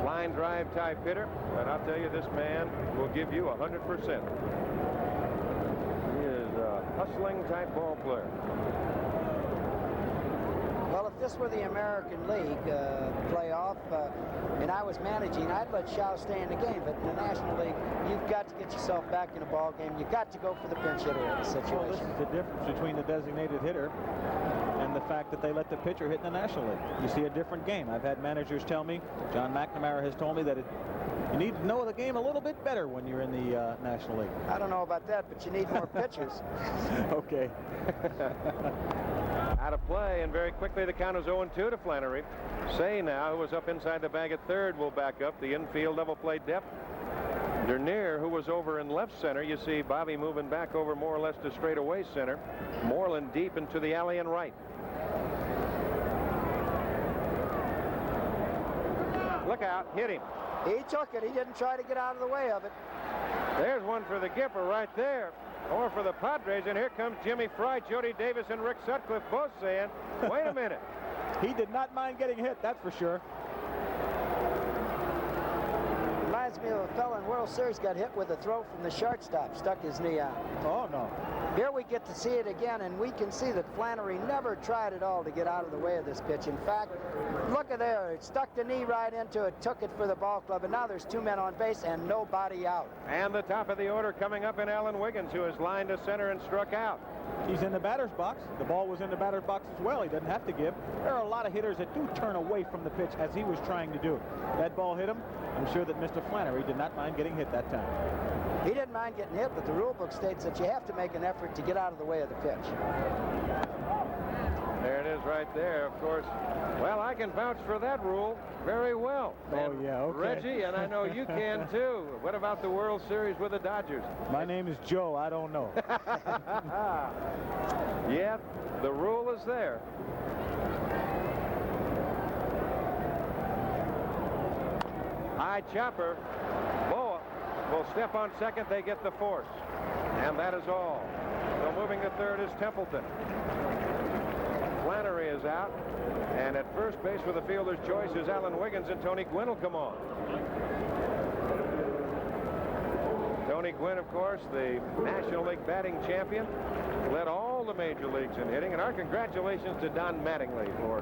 Line drive type hitter, but I'll tell you, this man will give you 100%. He is a hustling type ball player. Well, if this were the American League playoff and I was managing, I'd let Shaw stay in the game. But in the National League, you've got to get yourself back in a ball game. You've got to go for the pinch hitter in the situation. Well, this is the difference between the designated hitter and the fact that they let the pitcher hit in the National League. You see a different game. I've had managers tell me, John McNamara has told me that you need to know the game a little bit better when you're in the National League. I don't know about that, but you need more pitchers. Okay. Out of play, and very quickly the count is 0-2 to Flannery. Say now, who was up inside the bag at third, will back up. The infield level play depth. Dernier, who was over in left center. You see Bobby moving back over more or less to straightaway center. Moreland deep into the alley and right. Look out, hit him. He took it. He didn't try to get out of the way of it. There's one for the Gipper right there. Or for the Padres, and here comes Jimmy Fry, Jody Davis, and Rick Sutcliffe both saying, wait a minute, He did not mind getting hit, that's for sure. Reminds me of a fellow in World Series got hit with a throw from the shortstop, stuck his knee out. Oh, no. Here we get to see it again, and we can see that Flannery never tried at all to get out of the way of this pitch. In fact, look at there. It stuck the knee right into it, took it for the ball club, and now there's 2 men on base and nobody out. And the top of the order coming up in Alan Wiggins, who has lined to center and struck out. He's in the batter's box. The ball was in the batter's box as well. He doesn't have to give. There are a lot of hitters that do turn away from the pitch as he was trying to do. That ball hit him. I'm sure that Mr. Flannery did not mind getting hit that time. He didn't mind getting hit, but the rule book states that you have to make an effort to get out of the way of the pitch. There it is right there, of course. Well, I can vouch for that rule very well. Oh, yeah, okay. Reggie, and I know you can too. What about the World Series with the Dodgers? My name is Joe. I don't know. Yet, the rule is there. High chopper. Boa will step on second. They get the force. And that is all. So moving to third is Templeton. Flannery is out. And at first base with the fielder's choice is Alan Wiggins, and Tony Gwynn will come on. Tony Gwynn, of course, the National League batting champion, led all the major leagues in hitting. And our congratulations to Don Mattingly for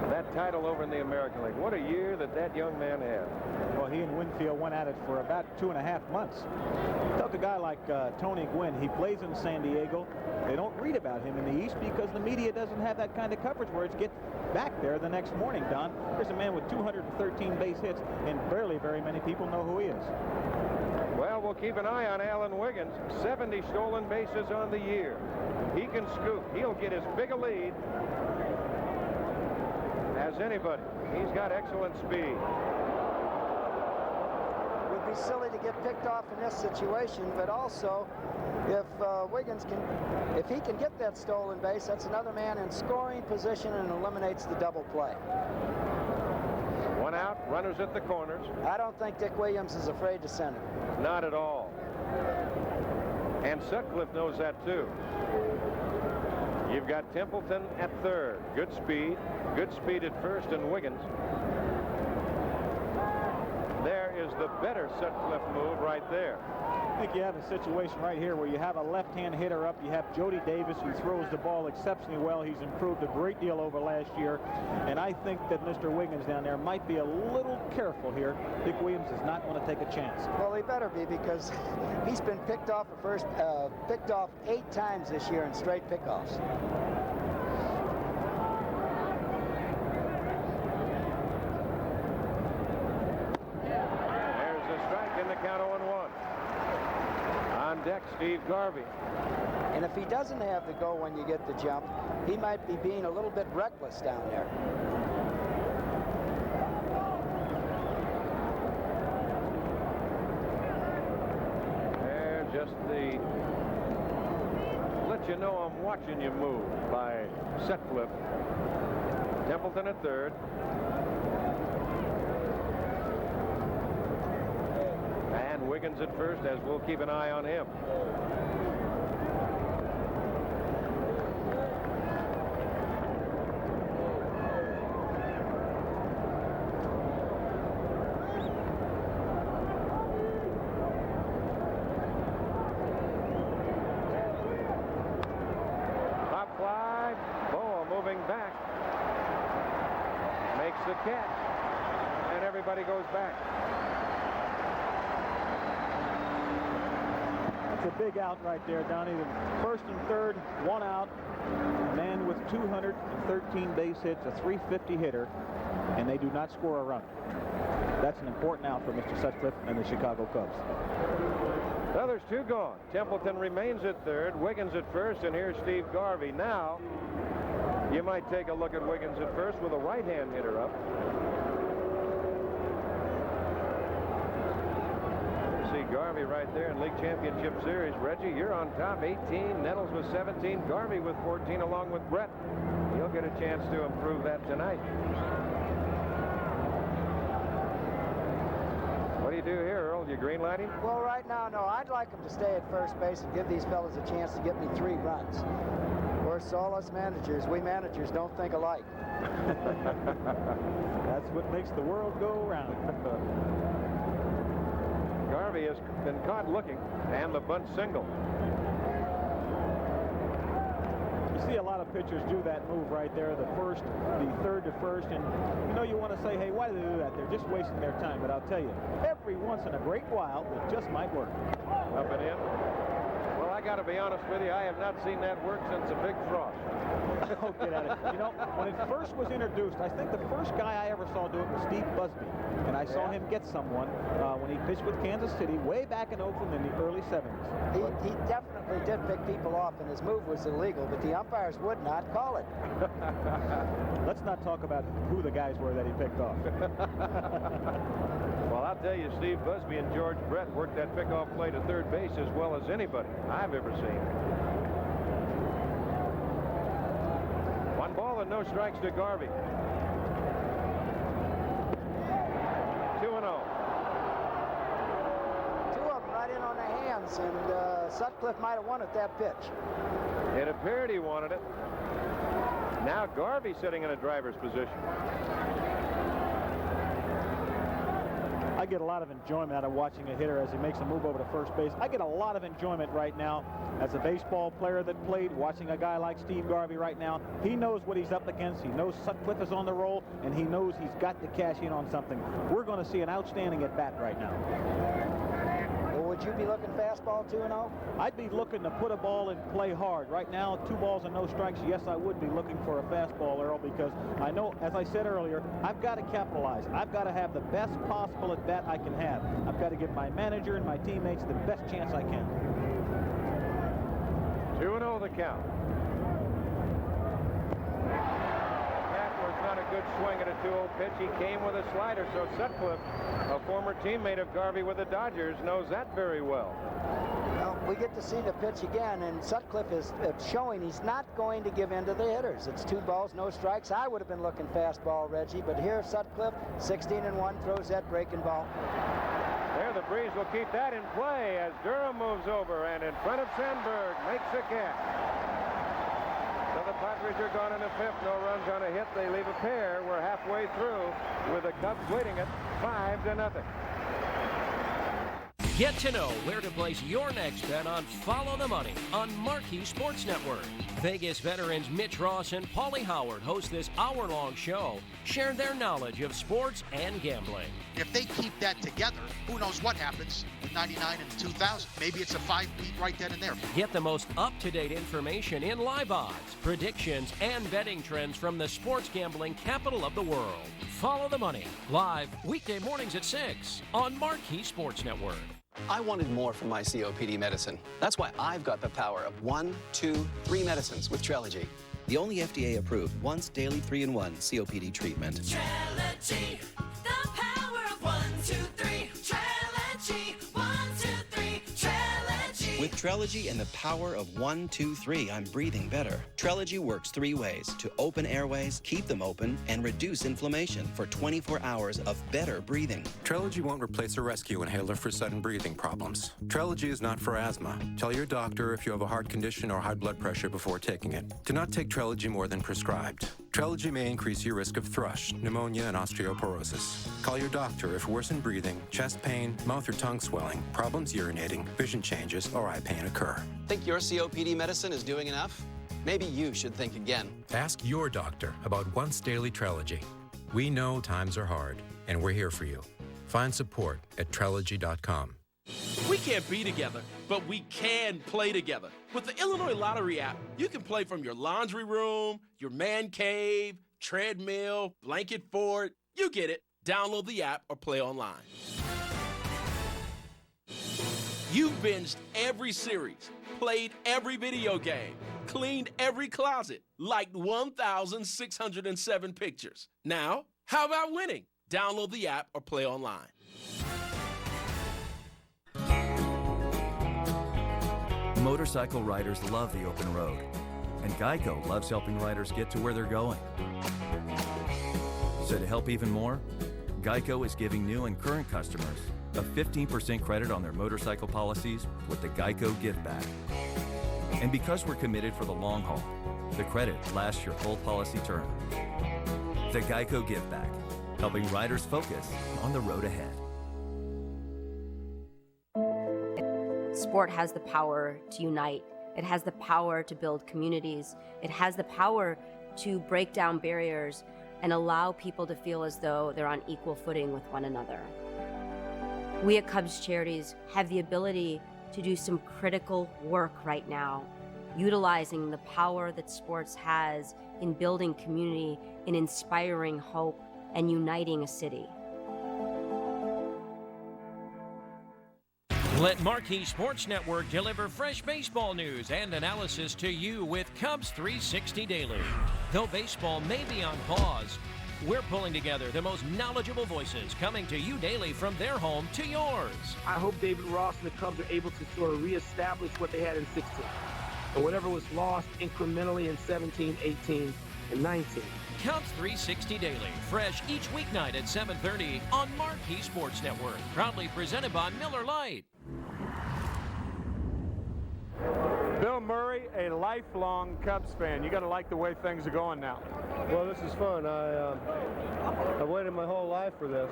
that title over in the American League. What a year that young man had. Well, he and Winfield went at it for about 2.5 months. Took a guy like Tony Gwynn. He plays in San Diego. They don't read about him in the East because the media doesn't have that kind of coverage where it's get back there the next morning, Don. There's a man with 213 base hits, and barely very many people know who he is. Well, we'll keep an eye on Alan Wiggins. 70 stolen bases on the year. He can scoop. He'll get as big a lead as anybody. He's got excellent speed. It would be silly to get picked off in this situation, but also if Wiggins if he can get that stolen base, that's another man in scoring position and eliminates the double play. One out, runners at the corners. I don't think Dick Williams is afraid to center. Not at all. And Sutcliffe knows that too. You've got Templeton at third. Good speed at first, and Wiggins. There is the better Sutcliffe move right there. I think you have a situation right here where you have a left-hand hitter up. You have Jody Davis, who throws the ball exceptionally well. He's improved a great deal over last year. And I think that Mr. Wiggins down there might be a little careful here. Dick Williams does not want to take a chance. Well, he better be, because he's been picked off 8 times this year in straight pickoffs. Count 0-1. On deck, Steve Garvey. And if he doesn't have the go when you get the jump, he might be being a little bit reckless down there. There, just the let you know I'm watching you move by Sutcliffe. Templeton at third. And Wiggins at first, as we'll keep an eye on him. Pop fly. Boa moving back. Makes the catch. And everybody goes back. It's a big out right there, Donnie. The first and third, one out. A man with 213 base hits, a .350 hitter, and they do not score a run. That's an important out for Mr. Sutcliffe and the Chicago Cubs. Well, there's two gone. Templeton remains at third, Wiggins at first, and here's Steve Garvey. Now, you might take a look at Wiggins at first with a right-hand hitter up. Garvey right there in League Championship Series. Reggie, you're on top, 18. Nettles with 17. Garvey with 14 along with Brett. He'll get a chance to improve that tonight. What do you do here, Earl? You green lighting? Well, right now, no. I'd like him to stay at first base and give these fellas a chance to get me 3 runs. Of course, all us managers, we managers don't think alike. That's what makes the world go round. Garvey has been caught looking, and the bunt single. You see a lot of pitchers do that move right there, the third to first, and you know, you want to say, hey, why do they do that? They're just wasting their time. But I'll tell you, every once in a great while, it just might work. Up and in. Well, I got to be honest with you, I have not seen that work since a big frost. Oh, get at it. You know, when it first was introduced, I think the first guy I ever saw do it was Steve Busby. And I saw him get someone when he pitched with Kansas City way back in Oakland in the early 70s. He definitely did pick people off, and his move was illegal, but the umpires would not call it. Let's not talk about who the guys were that he picked off. Well, I'll tell you, Steve Busby and George Brett worked that pickoff play to third base as well as anybody I've ever seen. 1 ball and no strikes to Garvey. 2-0. 2 of them right in on the hands, and Sutcliffe might have won at that pitch. It appeared he wanted it. Now Garvey sitting in a driver's position. I get a lot of enjoyment out of watching a hitter as he makes a move over to first base. I get a lot of enjoyment right now as a baseball player that played, watching a guy like Steve Garvey right now. He knows what he's up against. He knows Sutcliffe is on the roll, and he knows he's got to cash in on something. We're going to see an outstanding at-bat right now. Well, would you be looking fastball 2-0? I'd be looking to put a ball and play hard. Right now, 2 balls and no strikes. Yes, I would be looking for a fastball, Earl, because I know, as I said earlier, I've got to capitalize. I've got to have the best possible at-bat I can have. I've got to give my manager and my teammates the best chance I can. 2-0 the count. That was not a good swing at a 2-0 pitch. He came with a slider, so Sutcliffe, a former teammate of Garvey with the Dodgers, knows that very well. Well, we get to see the pitch again, and Sutcliffe is showing he's not going to give in to the hitters. It's 2 balls, no strikes. I would have been looking fastball, Reggie, but here Sutcliffe, 16-1, throws that breaking ball. There, the breeze will keep that in play as Durham moves over, and in front of Sandberg makes a catch. So the Padres are gone in the 5th. No runs on a hit. They leave a pair. We're halfway through with the Cubs leading it 5-0. Get to know where to place your next bet on Follow the Money on Marquee Sports Network. Vegas veterans Mitch Ross and Paulie Howard host this hour-long show, share their knowledge of sports and gambling. If they keep that together, who knows what happens in 99 and 2000. Maybe it's a 5-beat right then and there. Get the most up-to-date information in live odds, predictions, and betting trends from the sports gambling capital of the world. Follow the Money, live weekday mornings at 6 on Marquee Sports Network. I wanted more from my COPD medicine. That's why I've got the power of 1, 2, 3 medicines with Trelegy. The only FDA-approved once-daily 3-in-1 COPD treatment. Trelegy, the power of 1, 2, 3. Trelegy, 1, 2, 3. Trelegy. With Trelegy and the power of 1, 2, 3, I'm breathing better. Trelegy works 3 ways: to open airways, keep them open, and reduce inflammation for 24 hours of better breathing. Trelegy won't replace a rescue inhaler for sudden breathing problems. Trelegy is not for asthma. Tell your doctor if you have a heart condition or high blood pressure before taking it. Do not take Trelegy more than prescribed. Trelegy may increase your risk of thrush, pneumonia, and osteoporosis. Call your doctor if worsened breathing, chest pain, mouth or tongue swelling, problems urinating, vision changes, or eye pain occur. Think your COPD medicine is doing enough? Maybe you should think again. Ask your doctor about once daily Trelegy. We know times are hard, and we're here for you. Find support at Trelegy.com. We can't be together, but we can play together. With the Illinois Lottery app, you can play from your laundry room, your man cave, treadmill, blanket fort. You get it. Download the app or play online. You've binged every series, played every video game, cleaned every closet, liked 1,607 pictures. Now, how about winning? Download the app or play online. Motorcycle riders love the open road, and Geico loves helping riders get to where they're going. So to help even more, Geico is giving new and current customers a 15% credit on their motorcycle policies with the Geico Give Back. And because we're committed for the long haul, the credit lasts your full policy term. The Geico Give Back, helping riders focus on the road ahead. Sport has the power to unite. It has the power to build communities. It has the power to break down barriers and allow people to feel as though they're on equal footing with one another. We at Cubs Charities have the ability to do some critical work right now, utilizing the power that sports has in building community, in inspiring hope, and uniting a city. Let Marquee Sports Network deliver fresh baseball news and analysis to you with Cubs 360 Daily. Though baseball may be on pause, we're pulling together the most knowledgeable voices coming to you daily from their home to yours. I hope David Ross and the Cubs are able to sort of reestablish what they had in 16 and whatever was lost incrementally in 17, 18, and 19. Cubs 360 Daily, fresh each weeknight at 7:30 on Marquee Sports Network. Proudly presented by Miller Lite. Bill Murray, a lifelong Cubs fan. You got to like the way things are going now. Well, this is fun. I waited my whole life for this.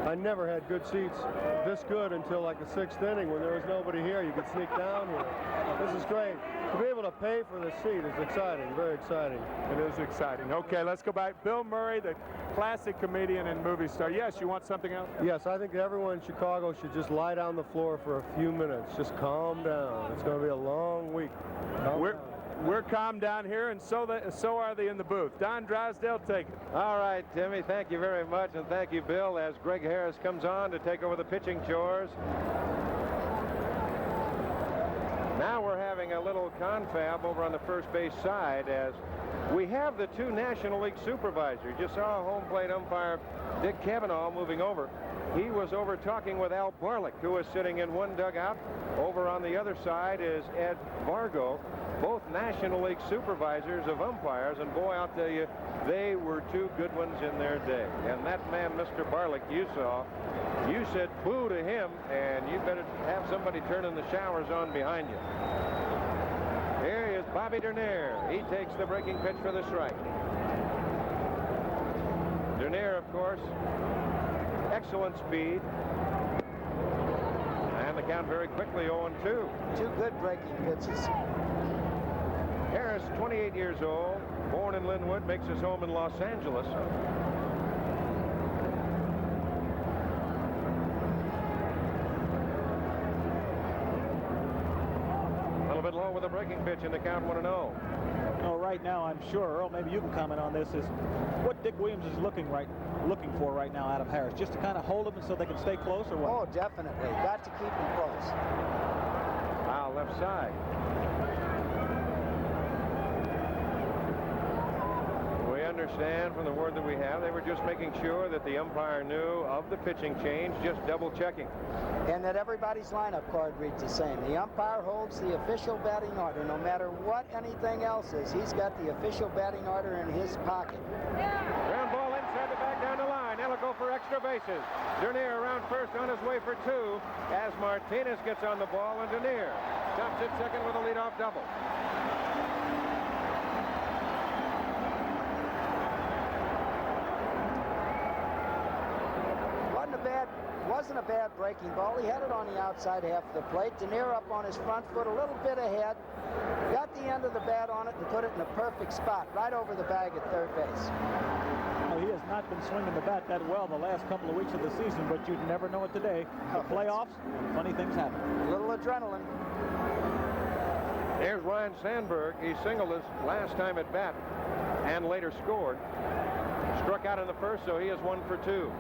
I never had good seats this good until like the 6th inning when there was nobody here. You could sneak down here. This is great. To be able to pay for the seat is exciting, very exciting. It is exciting. Okay, let's go back. Bill Murray, the classic comedian and movie star. Yes, you want something else? Yes, I think everyone in Chicago should just lie down the floor for a few minutes. Just calm down. It's going to be a long week. We're calm down here, and so are they in the booth. Don Drysdale, take it. All right, Timmy, thank you very much, and thank you, Bill, as Greg Harris comes on to take over the pitching chores. Now we're having a little confab over on the first base side as we have the two National League supervisors. You saw home plate umpire Dick Cavanaugh moving over. He was over talking with Al Barlick, who was sitting in one dugout. Over on the other side is Ed Vargo, both National League supervisors of umpires. And boy, I'll tell you, they were two good ones in their day. And that man, Mr. Barlick, you saw, you said boo to him, and you better have somebody turning the showers on behind you. Here is Bobby Dernier. He takes the breaking pitch for the strike. Dernier, of course, excellent speed. And the count very quickly 0-2. Two good breaking pitches. Harris, 28 years old, born in Linwood, makes his home in Los Angeles. A little bit low with a breaking pitch in the count 1-0. No, right now, I'm sure, Earl, maybe you can comment on this, is what Dick Williams is looking for right now out of Harris, just to kind of hold him so they can stay close, or what? Oh, definitely. Got to keep him close. Wow, left side. We understand from the word that we have, they were just making sure that the umpire knew of the pitching change, just double checking. And that everybody's lineup card reads the same. The umpire holds the official batting order. No matter what anything else is, he's got the official batting order in his pocket. Ground ball inside the back down the line. That'll go for extra bases. Dernier around first on his way for two as Martinez gets on the ball, and Dernier stops at second with a leadoff double. Wasn't a bad breaking ball. He had it on the outside half of the plate. Dernier up on his front foot, a little bit ahead. Got the end of the bat on it and put it in a perfect spot, right over the bag at third base. Well, he has not been swinging the bat that well the last couple of weeks of the season, but you'd never know it today. The playoffs, funny things happen. A little adrenaline. Here's Ryan Sandberg. He singled his last time at bat and later scored. Struck out in the first, so he is 1 for 2.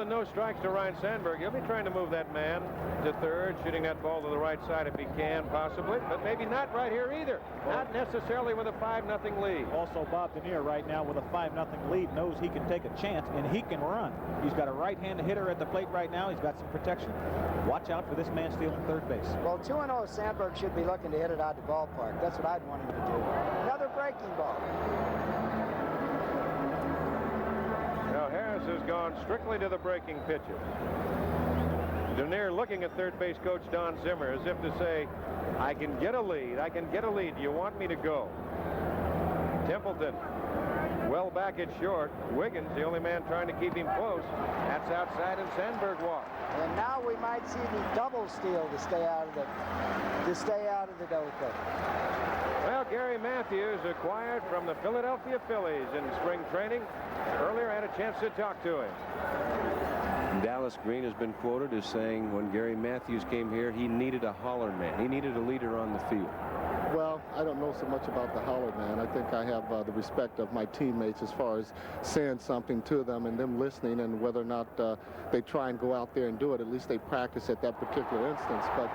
and no strikes to Ryan Sandberg. He'll be trying to move that man to third, shooting that ball to the right side if he can, possibly, but maybe not right here either. Not necessarily with a 5-0 lead. Also, Bob Denier right now with a 5-0 lead knows he can take a chance and he can run. He's got a right-handed hitter at the plate right now. He's got some protection. Watch out for this man stealing third base. Well, 2-0, Sandberg should be looking to hit it out the ballpark. That's what I'd want him to do. Another breaking ball. Now Harris has gone strictly to the breaking pitches. Denier looking at third base coach Don Zimmer as if to say, I can get a lead. I can get a lead. Do you want me to go? Templeton well back at short. Wiggins, the only man trying to keep him close. That's outside, and Sandberg walks. And now we might see the double steal to stay out of the double play. Well, Gary Matthews, acquired from the Philadelphia Phillies in spring training. Earlier, I had a chance to talk to him. Dallas Green has been quoted as saying when Gary Matthews came here, he needed a holler man. He needed a leader on the field. Well, I don't know so much about the holler man. I think I have the respect of my teammates as far as saying something to them and them listening, and whether or not they try and go out there and do it. At least they practice at that particular instance. But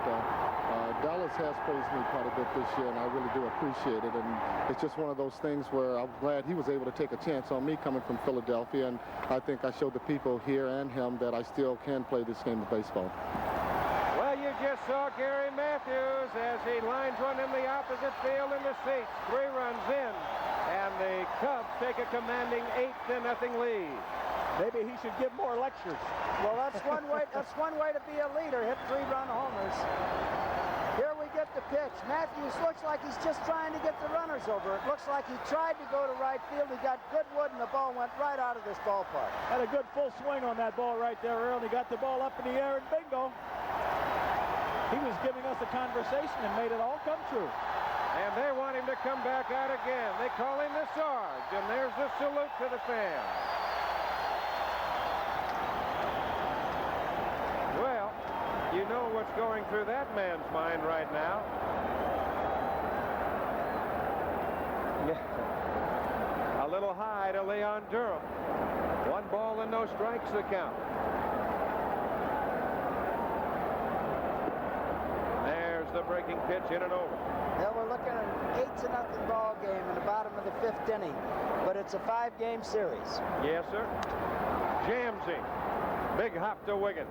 Dallas has praised me quite a bit this year, and I really do appreciate it. And it's just one of those things where I'm glad he was able to take a chance on me coming from Philadelphia. And I think I showed the people here and him that I still can play this game of baseball. Well, you just saw Gary Matthews as he lines one in the opposite field in the seats. 3 runs in, and the Cubs take a commanding 8-0 lead. Maybe he should give more lectures. Well, that's one way. That's one way to be a leader. Hit 3-run homers. Here we get the pitch. Matthews looks like he's just trying to get the runners over. It looks like he tried to go to right field. He got good wood, and the ball went right out of this ballpark. Had a good full swing on that ball right there, Earl. He got the ball up in the air, and bingo. He was giving us a conversation and made it all come true. And they want him to come back out again. They call him the Sarge, and there's the salute to the fans. Well, you know what's going through that man's mind right now. A little high to Leon Durham. 1 ball and no strikes the count. There's the breaking pitch in and over. Well, we're looking at an 8-0 ball game in the bottom of the 5th inning, but it's a 5-game series. Yes, sir. Jamsey. Big hop to Wiggins.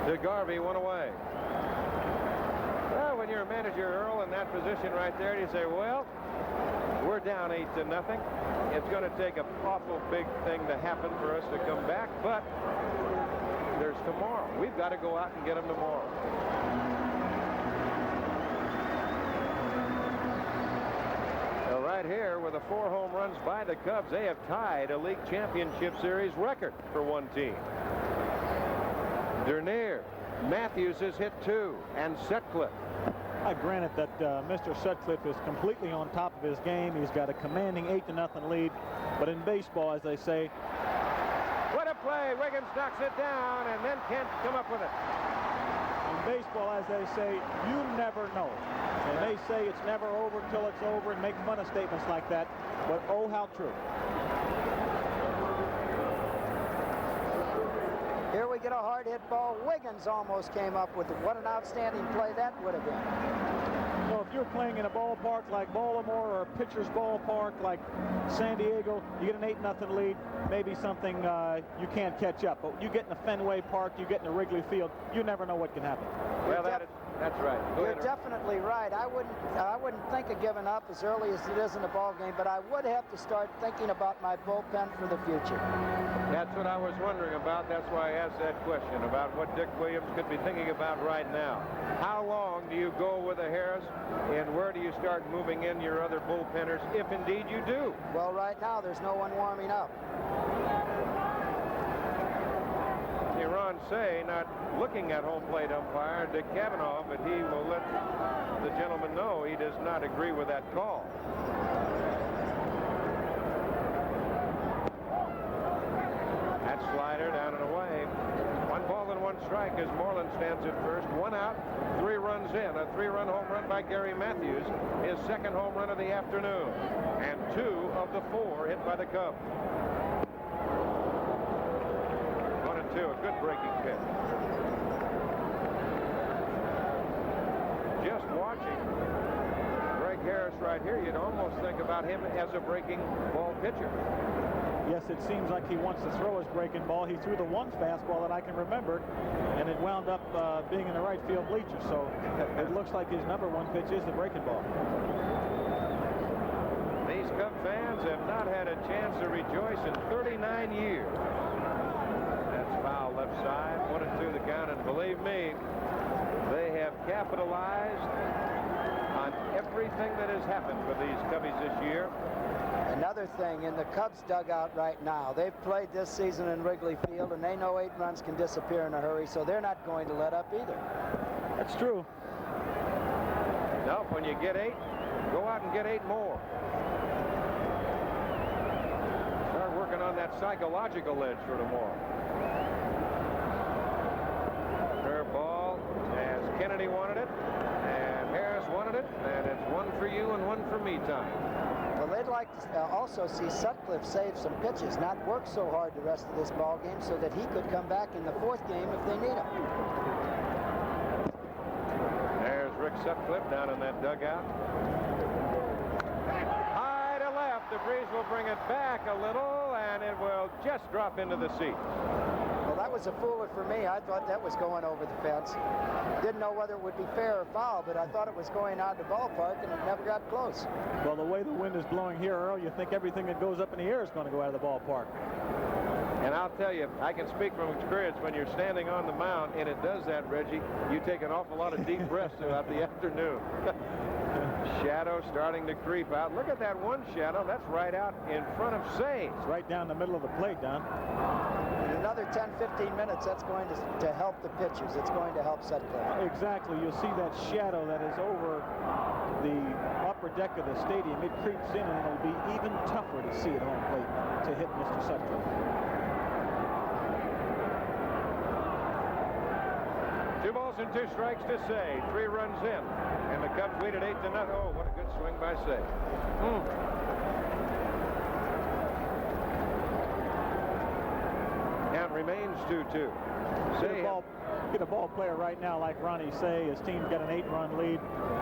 To Garvey, 1 away. Well, when you're a manager, Earl, in that position right there, you say, well, we're down 8-0. It's going to take an awful big thing to happen for us to come back, but there's tomorrow. We've got to go out and get them tomorrow. Well, right here with the 4 home runs by the Cubs, they have tied a league championship series record for one team. Dernier, Matthews has hit 2, and Sutcliffe. Granted that Mr. Sutcliffe is completely on top of his game. He's got a commanding 8-0 lead. But in baseball, as they say, what a play. Wiggins knocks it down and then can't come up with it. In baseball, as they say, you never know. And they say it's never over till it's over and make fun of statements like that. But oh, how true. Here we get a hard hit ball. Wiggins almost came up with it. What an outstanding play that would have been. So if you're playing in a ballpark like Baltimore or a pitcher's ballpark like San Diego, you get an 8-0 lead, maybe something you can't catch up. But you get in a Fenway Park, you get in a Wrigley Field, you never know what can happen. Well, that's right. You're definitely right. I wouldn't think of giving up as early as it is in the ball game, but I would have to start thinking about my bullpen for the future. That's what I was wondering about. That's why I asked that question about what Dick Williams could be thinking about right now. How long do you go with a Harris, and where do you start moving in your other bullpenners, if indeed you do? Well, right now there's no one warming up. Ron Say not looking at home plate umpire Dick Cavanaugh, but he will let the gentleman know he does not agree with that call. That slider down and away. 1 ball and 1 strike as Moreland stands at first. 1 out, 3 runs in. A 3-run home run by Gary Matthews, his 2nd home run of the afternoon, and 2 of the 4 hit by the Cubs. 2, a good breaking pitch. Just watching Greg Harris right here, you'd almost think about him as a breaking ball pitcher. Yes, it seems like he wants to throw his breaking ball. He threw the one fastball that I can remember, and it wound up being in the right field bleacher. So it looks like his number 1 pitch is the breaking ball. These Cub fans have not had a chance to rejoice in 39 years. That's foul left side, 1-2 the count, and believe me, they have capitalized on everything that has happened for these Cubbies this year. Another thing, in the Cubs dugout right now, they've played this season in Wrigley Field, and they know 8 runs can disappear in a hurry, so they're not going to let up either. That's true. No, when you get 8, go out and get 8 more. Start working on that psychological edge for tomorrow. Curveball, as Kennedy wanted it, and Harris wanted it, and it's 1 for you and 1 for me time. Well, they'd like to also see Sutcliffe save some pitches, not work so hard the rest of this ball game, so that he could come back in the 4th game if they need him. There's Rick Sutcliffe down in that dugout. High to left. The breeze will bring it back a little, and it will just drop into the seat. Well, that was a fooler for me. I thought that was going over the fence. Didn't know whether it would be fair or foul, but I thought it was going out the ballpark, and it never got close. Well, the way the wind is blowing here, Earl, you think everything that goes up in the air is going to go out of the ballpark. And I'll tell you, I can speak from experience, when you're standing on the mound, and it does that, Reggie, you take an awful lot of deep breaths throughout the afternoon. Shadow starting to creep out. Look at that one shadow. That's right out in front of Say. It's right down the middle of the plate, Don. In another 10-15 minutes, that's going to help the pitchers. It's going to help Sutcliffe. Exactly. You'll see that shadow that is over the upper deck of the stadium. It creeps in, and it'll be even tougher to see at home plate to hit Mr. Sutcliffe. 2 balls and 2 strikes to Say. 3 runs in, and the Cubs lead at 8-0. Oh, what a good swing by Say. Count remains 2-2. Get a ball player right now like Ronnie Say. His team's got an 8-run lead.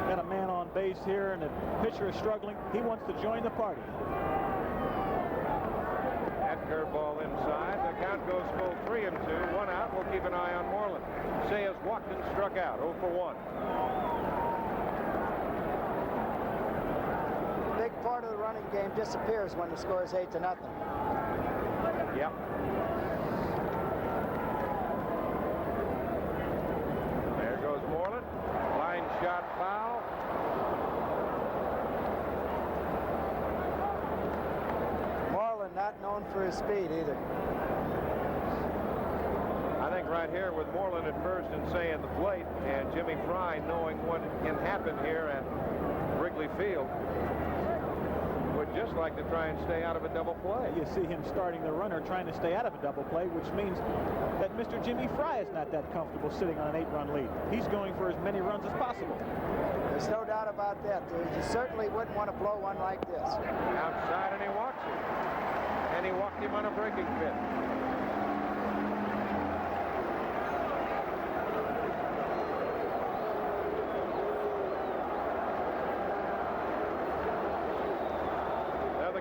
Got a man on base here, and the pitcher is struggling. He wants to join the party. That curveball inside. The count goes full 3-2. 1 out. We'll keep an eye on Moreland. Say has walked and struck out. 0 for 1. Big part of the running game disappears when the score is 8-0. Yep. There goes Moreland. Line shot foul. Moreland not known for his speed either. I think right here with Moreland at first and Say at the plate, and Jimmy Fry knowing what can happen here at Wrigley Field, would just like to try and stay out of a double play. You see him starting the runner trying to stay out of a double play, which means that Mr. Jimmy Fry is not that comfortable sitting on an 8-run lead. He's going for as many runs as possible. There's no doubt about that. You certainly wouldn't want to blow one like this. Outside, and he walks him. And he walked him on a breaking pitch.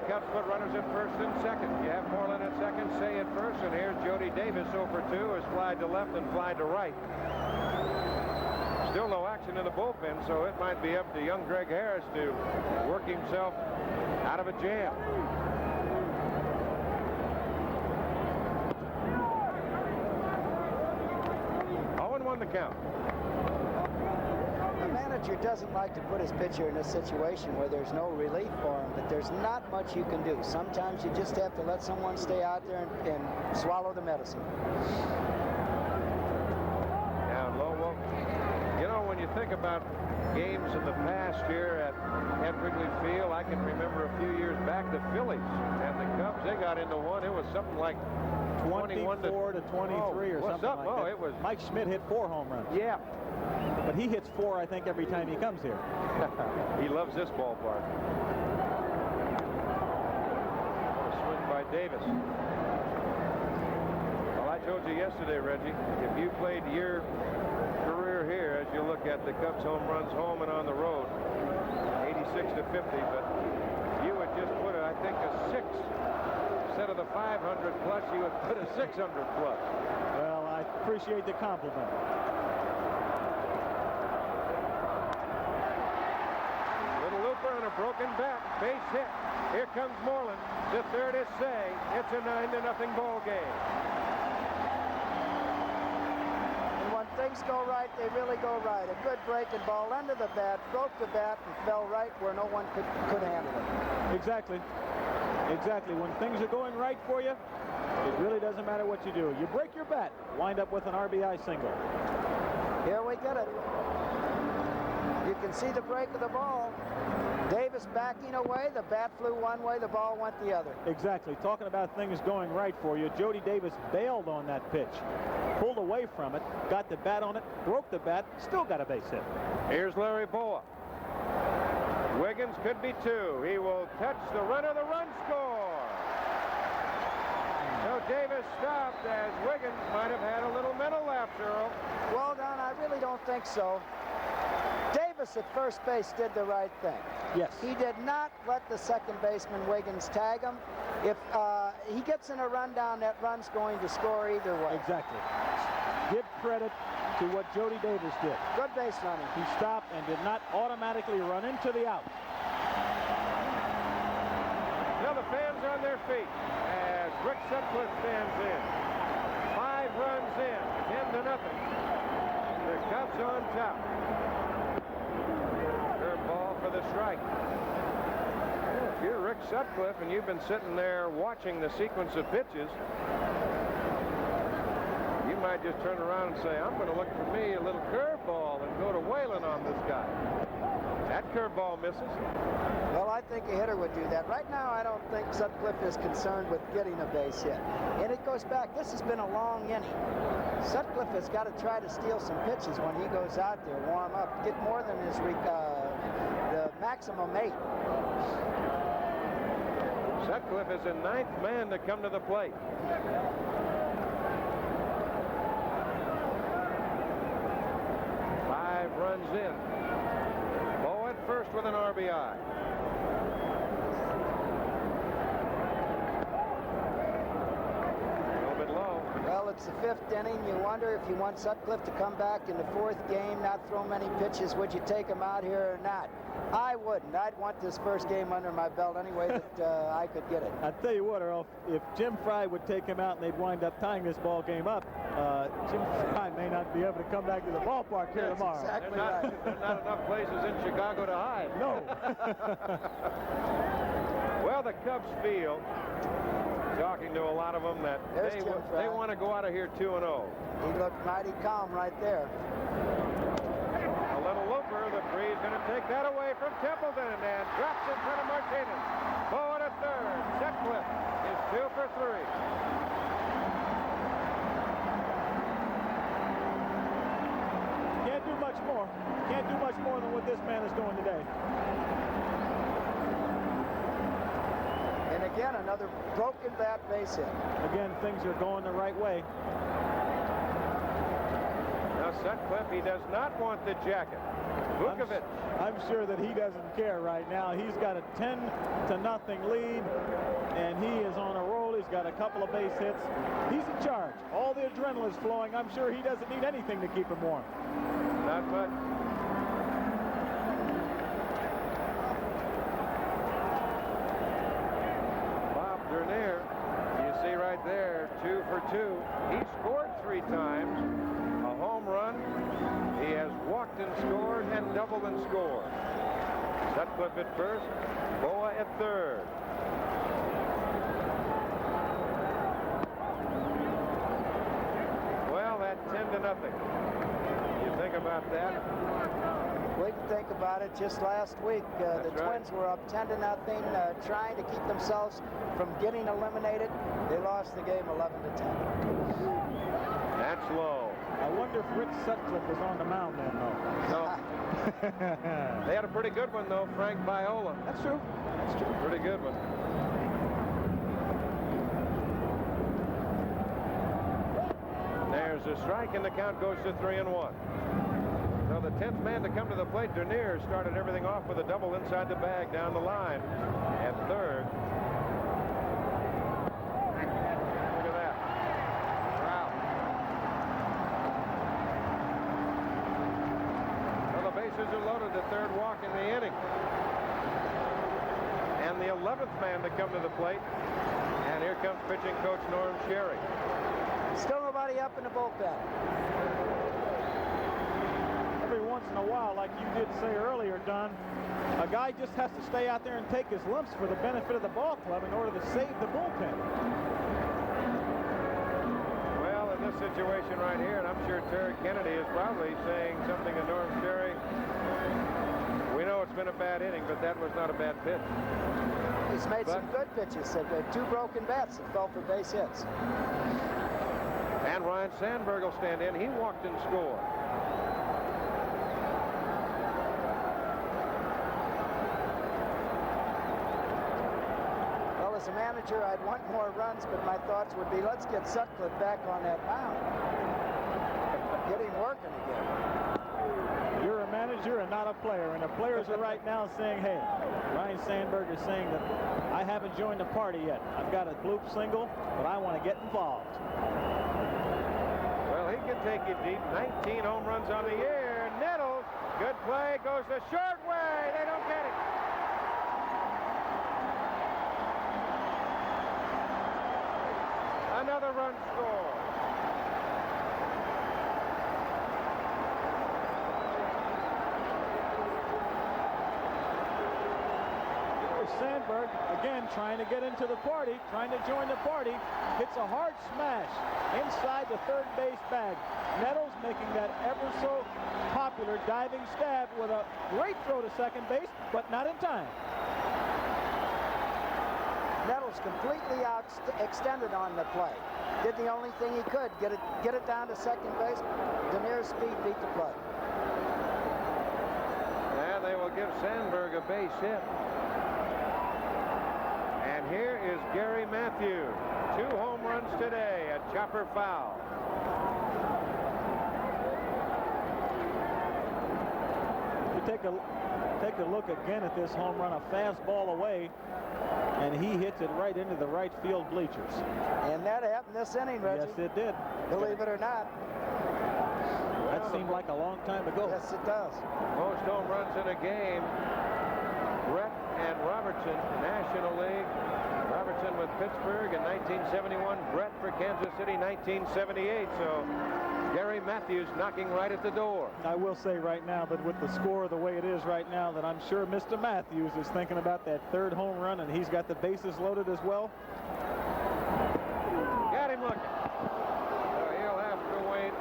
Cubs put runners at first and second. You have Moreland at second, Say at first, and here's Jody Davis over 2, has flied to left and flied to right. Still no action in the bullpen, so it might be up to young Greg Harris to work himself out of a jam. The count. The manager doesn't like to put his pitcher in a situation where there's no relief for him, but there's not much you can do. Sometimes you just have to let someone stay out there and swallow the medicine. Down low. Well, you know, when you think about games in the past here at Wrigley Field, I can remember a few years back the Phillies and the Cubs, they got into one. It was something like 24 to 23 or something like that. It was Mike Schmidt hit 4 home runs. Yeah. But he hits 4, I think, every time he comes here. He loves this ballpark. What a swing by Davis. Well, I told you yesterday, Reggie, if you played your career here, as you look at the Cubs home runs home and on the road, 86 to 50, but you would just put it, I think, a 6. Instead of the 500 plus, you would put a 600 plus. Well, I appreciate the compliment. Little looper on a broken bat, base hit. Here comes Moreland. The third is Say. It's a 9-0 ball game. And when things go right, they really go right. A good breaking ball under the bat, broke the bat, and fell right where no one could handle it. Exactly. Exactly. When things are going right for you, it really doesn't matter what you do. You break your bat, wind up with an RBI single. Here we get it. You can see the break of the ball. Davis backing away. The bat flew one way, the ball went the other. Exactly. Talking about things going right for you, Jody Davis bailed on that pitch, pulled away from it, got the bat on it, broke the bat, still got a base hit. Here's Larry Boa. Wiggins could be 2. He will touch the runner. The run score. So Davis stopped as Wiggins might have had a little mental lapse, Earl. Well done. I really don't think so. Davis at first base did the right thing. Yes. He did not let the second baseman Wiggins tag him. If he gets in a rundown, that run's going to score either way. Exactly. Give credit to what Jody Davis did. Good base running. He stopped and did not automatically run into the out. Now the fans are on their feet as Rick Sutcliffe stands in. 5 runs in, 10-0. The Cubs on top. Curveball for the strike. If you're Rick Sutcliffe and you've been sitting there watching the sequence of pitches, you might just turn around and say, I'm going to look for me a little curveball and go to Whalen on this guy. That curveball misses. Well, I think a hitter would do that. Right now, I don't think Sutcliffe is concerned with getting a base hit. And it goes back. This has been a long inning. Sutcliffe has got to try to steal some pitches when he goes out there, warm up, get more than his the maximum 8. Sutcliffe is the 9th man to come to the plate. Runs in. Boa at first with an RBI. A little bit low. Well, it's the 5th inning. You wonder if you want Sutcliffe to come back in the 4th game, not throw many pitches, would you take him out here or not? I wouldn't. I'd want this first game under my belt any way that I could get it. I tell you what, Earl, if Jim Fry would take him out and they'd wind up tying this ball game up, Jim Fry may not be able to come back to the ballpark here tomorrow. Exactly right. There are not enough places in Chicago to hide. No. Well, the Cubs feel, talking to a lot of them, that they want to go out of here 2-0. He looked mighty calm right there. A little looper. The Free's going to take that away from Templeton and drops in front of Martinez. Boa at third. Sutcliffe is 2 for 3. Can't do much more. Can't do much more than what this man is doing today. And again, another broken bat base hit. Again, things are going the right way. Now Sutcliffe, he does not want the jacket. Vukovic. I'm sure that he doesn't care right now. He's got a 10-0 lead, and he is on a roll. He's got a couple of base hits. He's in charge. All the adrenaline is flowing. I'm sure he doesn't need anything to keep him warm. Not much. Bob Dernier, you see right there, 2 for 2. He scored 3 times. A home run. He has walked and scored and doubled and scored. Sutcliffe at first, Boa at third. Well, that 10-0. You think about that? We can think about it. Just last week, the Twins were up 10-0, trying to keep themselves from getting eliminated. They lost the game 11-10. That's low. I wonder if Rick Sutcliffe was on the mound then, though. No. They had a pretty good one, though, Frank Viola. That's true. That's true. Pretty good one. a strike, and the count goes to 3-1. So the 10th man to come to the plate, Dernier, started everything off with a double inside the bag down the line at third. Look at that. Wow. Well, the bases are loaded. The third walk in the inning. And the 11th man to come to the plate. And here comes pitching coach Norm Sherry. Still nobody up in the bullpen. Every once in a while, like you did say earlier, Don, a guy just has to stay out there and take his lumps for the benefit of the ball club in order to save the bullpen. Well, in this situation right here, and I'm sure Terry Kennedy is probably saying something to Norm Sherry. We know it's been a bad inning, but that was not a bad pitch. He's made some good pitches. Two broken bats that fell for base hits. And Ryan Sandberg will stand in. He walked and scored. Well, as a manager, I'd want more runs, but my thoughts would be, let's get Sutcliffe back on that mound. Get him working again. You're a manager and not a player, and the players are right now saying, hey, Ryan Sandberg is saying that I haven't joined the party yet. I've got a bloop single, but I want to get involved. Well, he can take it deep. 19 home runs on the year. Nettles, good play, goes the short way. They don't get it. Another run scored. Sandberg, again, trying to get into the party, trying to join the party, hits a hard smash inside the third base bag. Nettles making that ever so popular diving stab with a great throw to second base, but not in time. Nettles completely extended on the play. Did the only thing he could, get it down to second base. Dernier's speed beat the play. And they will give Sandberg a base hit. And here is Gary Matthews. 2 home runs today, a chopper foul. You take a look again at this home run, a fastball away, and he hits it right into the right field bleachers. And that happened this inning, Reggie. Yes, it did. Believe it or not. That seemed like a long time ago. Yes, it does. Most home runs in a game. Brett and Robertson, National League. Robertson with Pittsburgh in 1971. Brett for Kansas City, 1978. So Gary Matthews knocking right at the door. I will say right now that with the score the way it is right now, that I'm sure Mr. Matthews is thinking about that third home run, and he's got the bases loaded as well. Got him looking. So he'll have to wait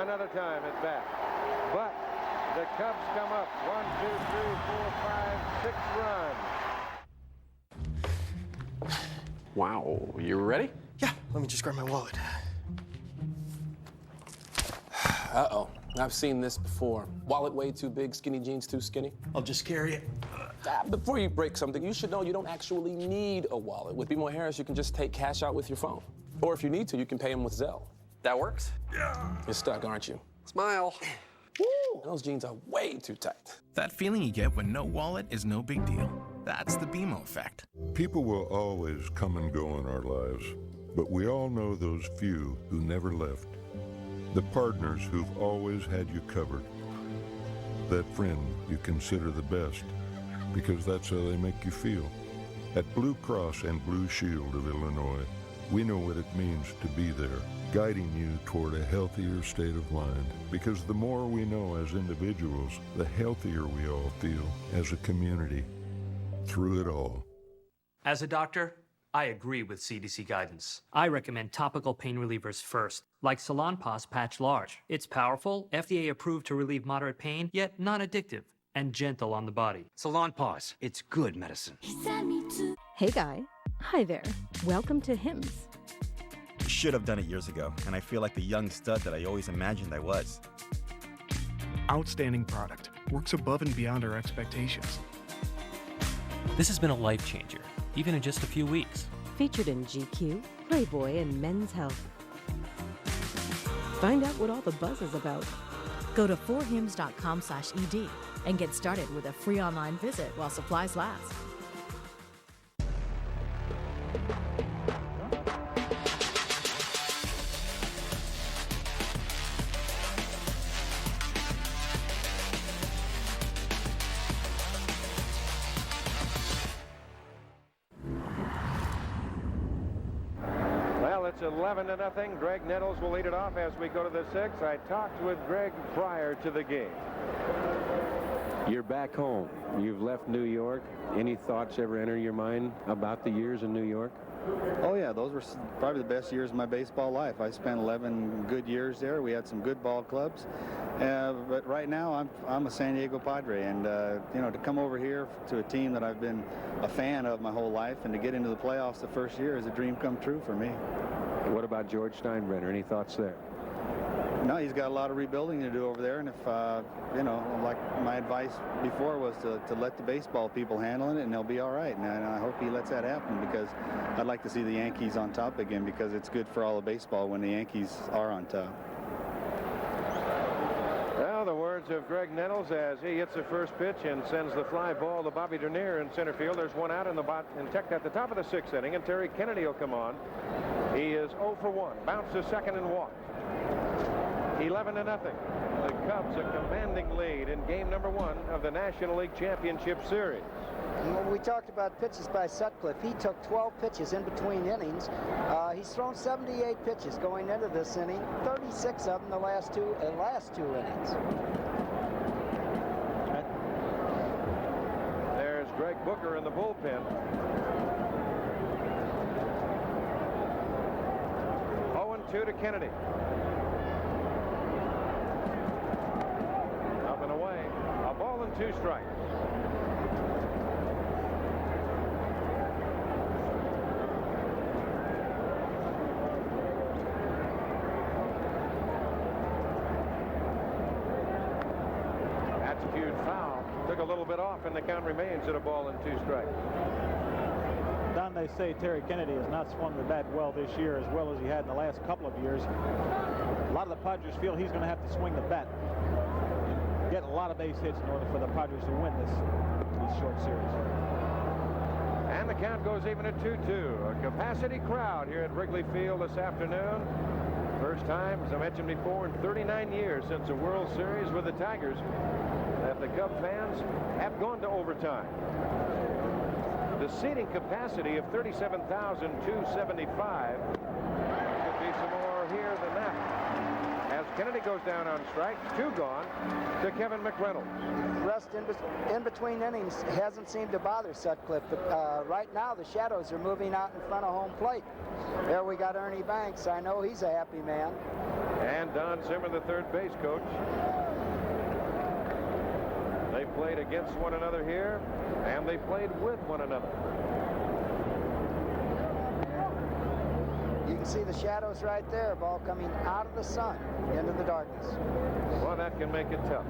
another time at bat. But the Cubs come up. 1, 2, 3, 4, 5, 6 runs. Wow, you ready? Yeah, let me just grab my wallet. Uh-oh, I've seen this before. Wallet way too big, skinny jeans too skinny. I'll just carry it. Before you break something, you should know you don't actually need a wallet. With BMO Harris, you can just take cash out with your phone. Or if you need to, you can pay them with Zelle. That works? Yeah. You're stuck, aren't you? Smile. Woo! Those jeans are way too tight. That feeling you get when no wallet is no big deal. That's the BMO effect. People will always come and go in our lives, but we all know those few who never left. The partners who've always had you covered. That friend you consider the best, because that's how they make you feel. At Blue Cross and Blue Shield of Illinois, we know what it means to be there, guiding you toward a healthier state of mind. Because the more we know as individuals, the healthier we all feel as a community. Through it all. As a doctor, I agree with CDC guidance. I recommend topical pain relievers first, like Salonpas Patch Large. It's powerful, FDA approved to relieve moderate pain, yet non-addictive and gentle on the body. Salonpas, it's good medicine. Hey guy. Hi there. Welcome to HIMSS. Should have done it years ago, and I feel like the young stud that I always imagined I was. Outstanding product. Works above and beyond our expectations. This has been a life changer, even in just a few weeks. Featured in GQ, Playboy, and Men's Health. Find out what all the buzz is about. Go to forhims.com/ed and get started with a free online visit while supplies last. Well, it's 11-0. Greg Nettles will lead it off as we go to the 6th. I talked with Greg prior to the game. You're back home. You've left New York. Any thoughts ever enter your mind about the years in New York? Oh, yeah, those were probably the best years of my baseball life. I spent 11 good years there. We had some good ball clubs. But right now, I'm a San Diego Padre. And, you know, to come over here to a team that I've been a fan of my whole life and to get into the playoffs the first year is a dream come true for me. What about George Steinbrenner? Any thoughts there? No, he's got a lot of rebuilding to do over there, and if, you know, like my advice before was to let the baseball people handle it, and they'll be all right, and I hope he lets that happen, because I'd like to see the Yankees on top again, because it's good for all of baseball when the Yankees are on top. Well, the words of Greg Nettles as he hits the first pitch and sends the fly ball to Bobby Dernier in center field. There's one out in the at the top of the 6th inning, and Terry Kennedy will come on. He is 0 for 1, bounced to second and walked. 11-0. The Cubs a commanding lead in game number 1 of the National League Championship Series. When we talked about pitches by Sutcliffe, he took 12 pitches in between innings. He's thrown 78 pitches going into this inning, 36 of them the last two innings. There's Greg Booker in the bullpen. 0-2 to Kennedy. Up and away. A ball and 2 strikes. That's cued foul. Took a little bit off, and the count remains at a ball and 2 strikes. Don, they say Terry Kennedy has not swung the bat well this year as well as he had in the last couple of years. A lot of the Padres feel he's going to have to swing the bat and get a lot of base hits in order for the Padres to win this short series. And the count goes even at 2-2. A capacity crowd here at Wrigley Field this afternoon. First time, as I mentioned before, in 39 years since a World Series with the Tigers that the Cub fans have gone to overtime. The seating capacity of 37,275. Could be some more here than that. As Kennedy goes down on strikes, 2 gone to Kevin McReynolds. Rest in between innings hasn't seemed to bother Sutcliffe, but right now the shadows are moving out in front of home plate. There we got Ernie Banks. I know he's a happy man. And Don Zimmer, the third base coach. They played against one another here, and they played with one another. You can see the shadows right there, ball coming out of the sun into the darkness. Well, that can make it tough.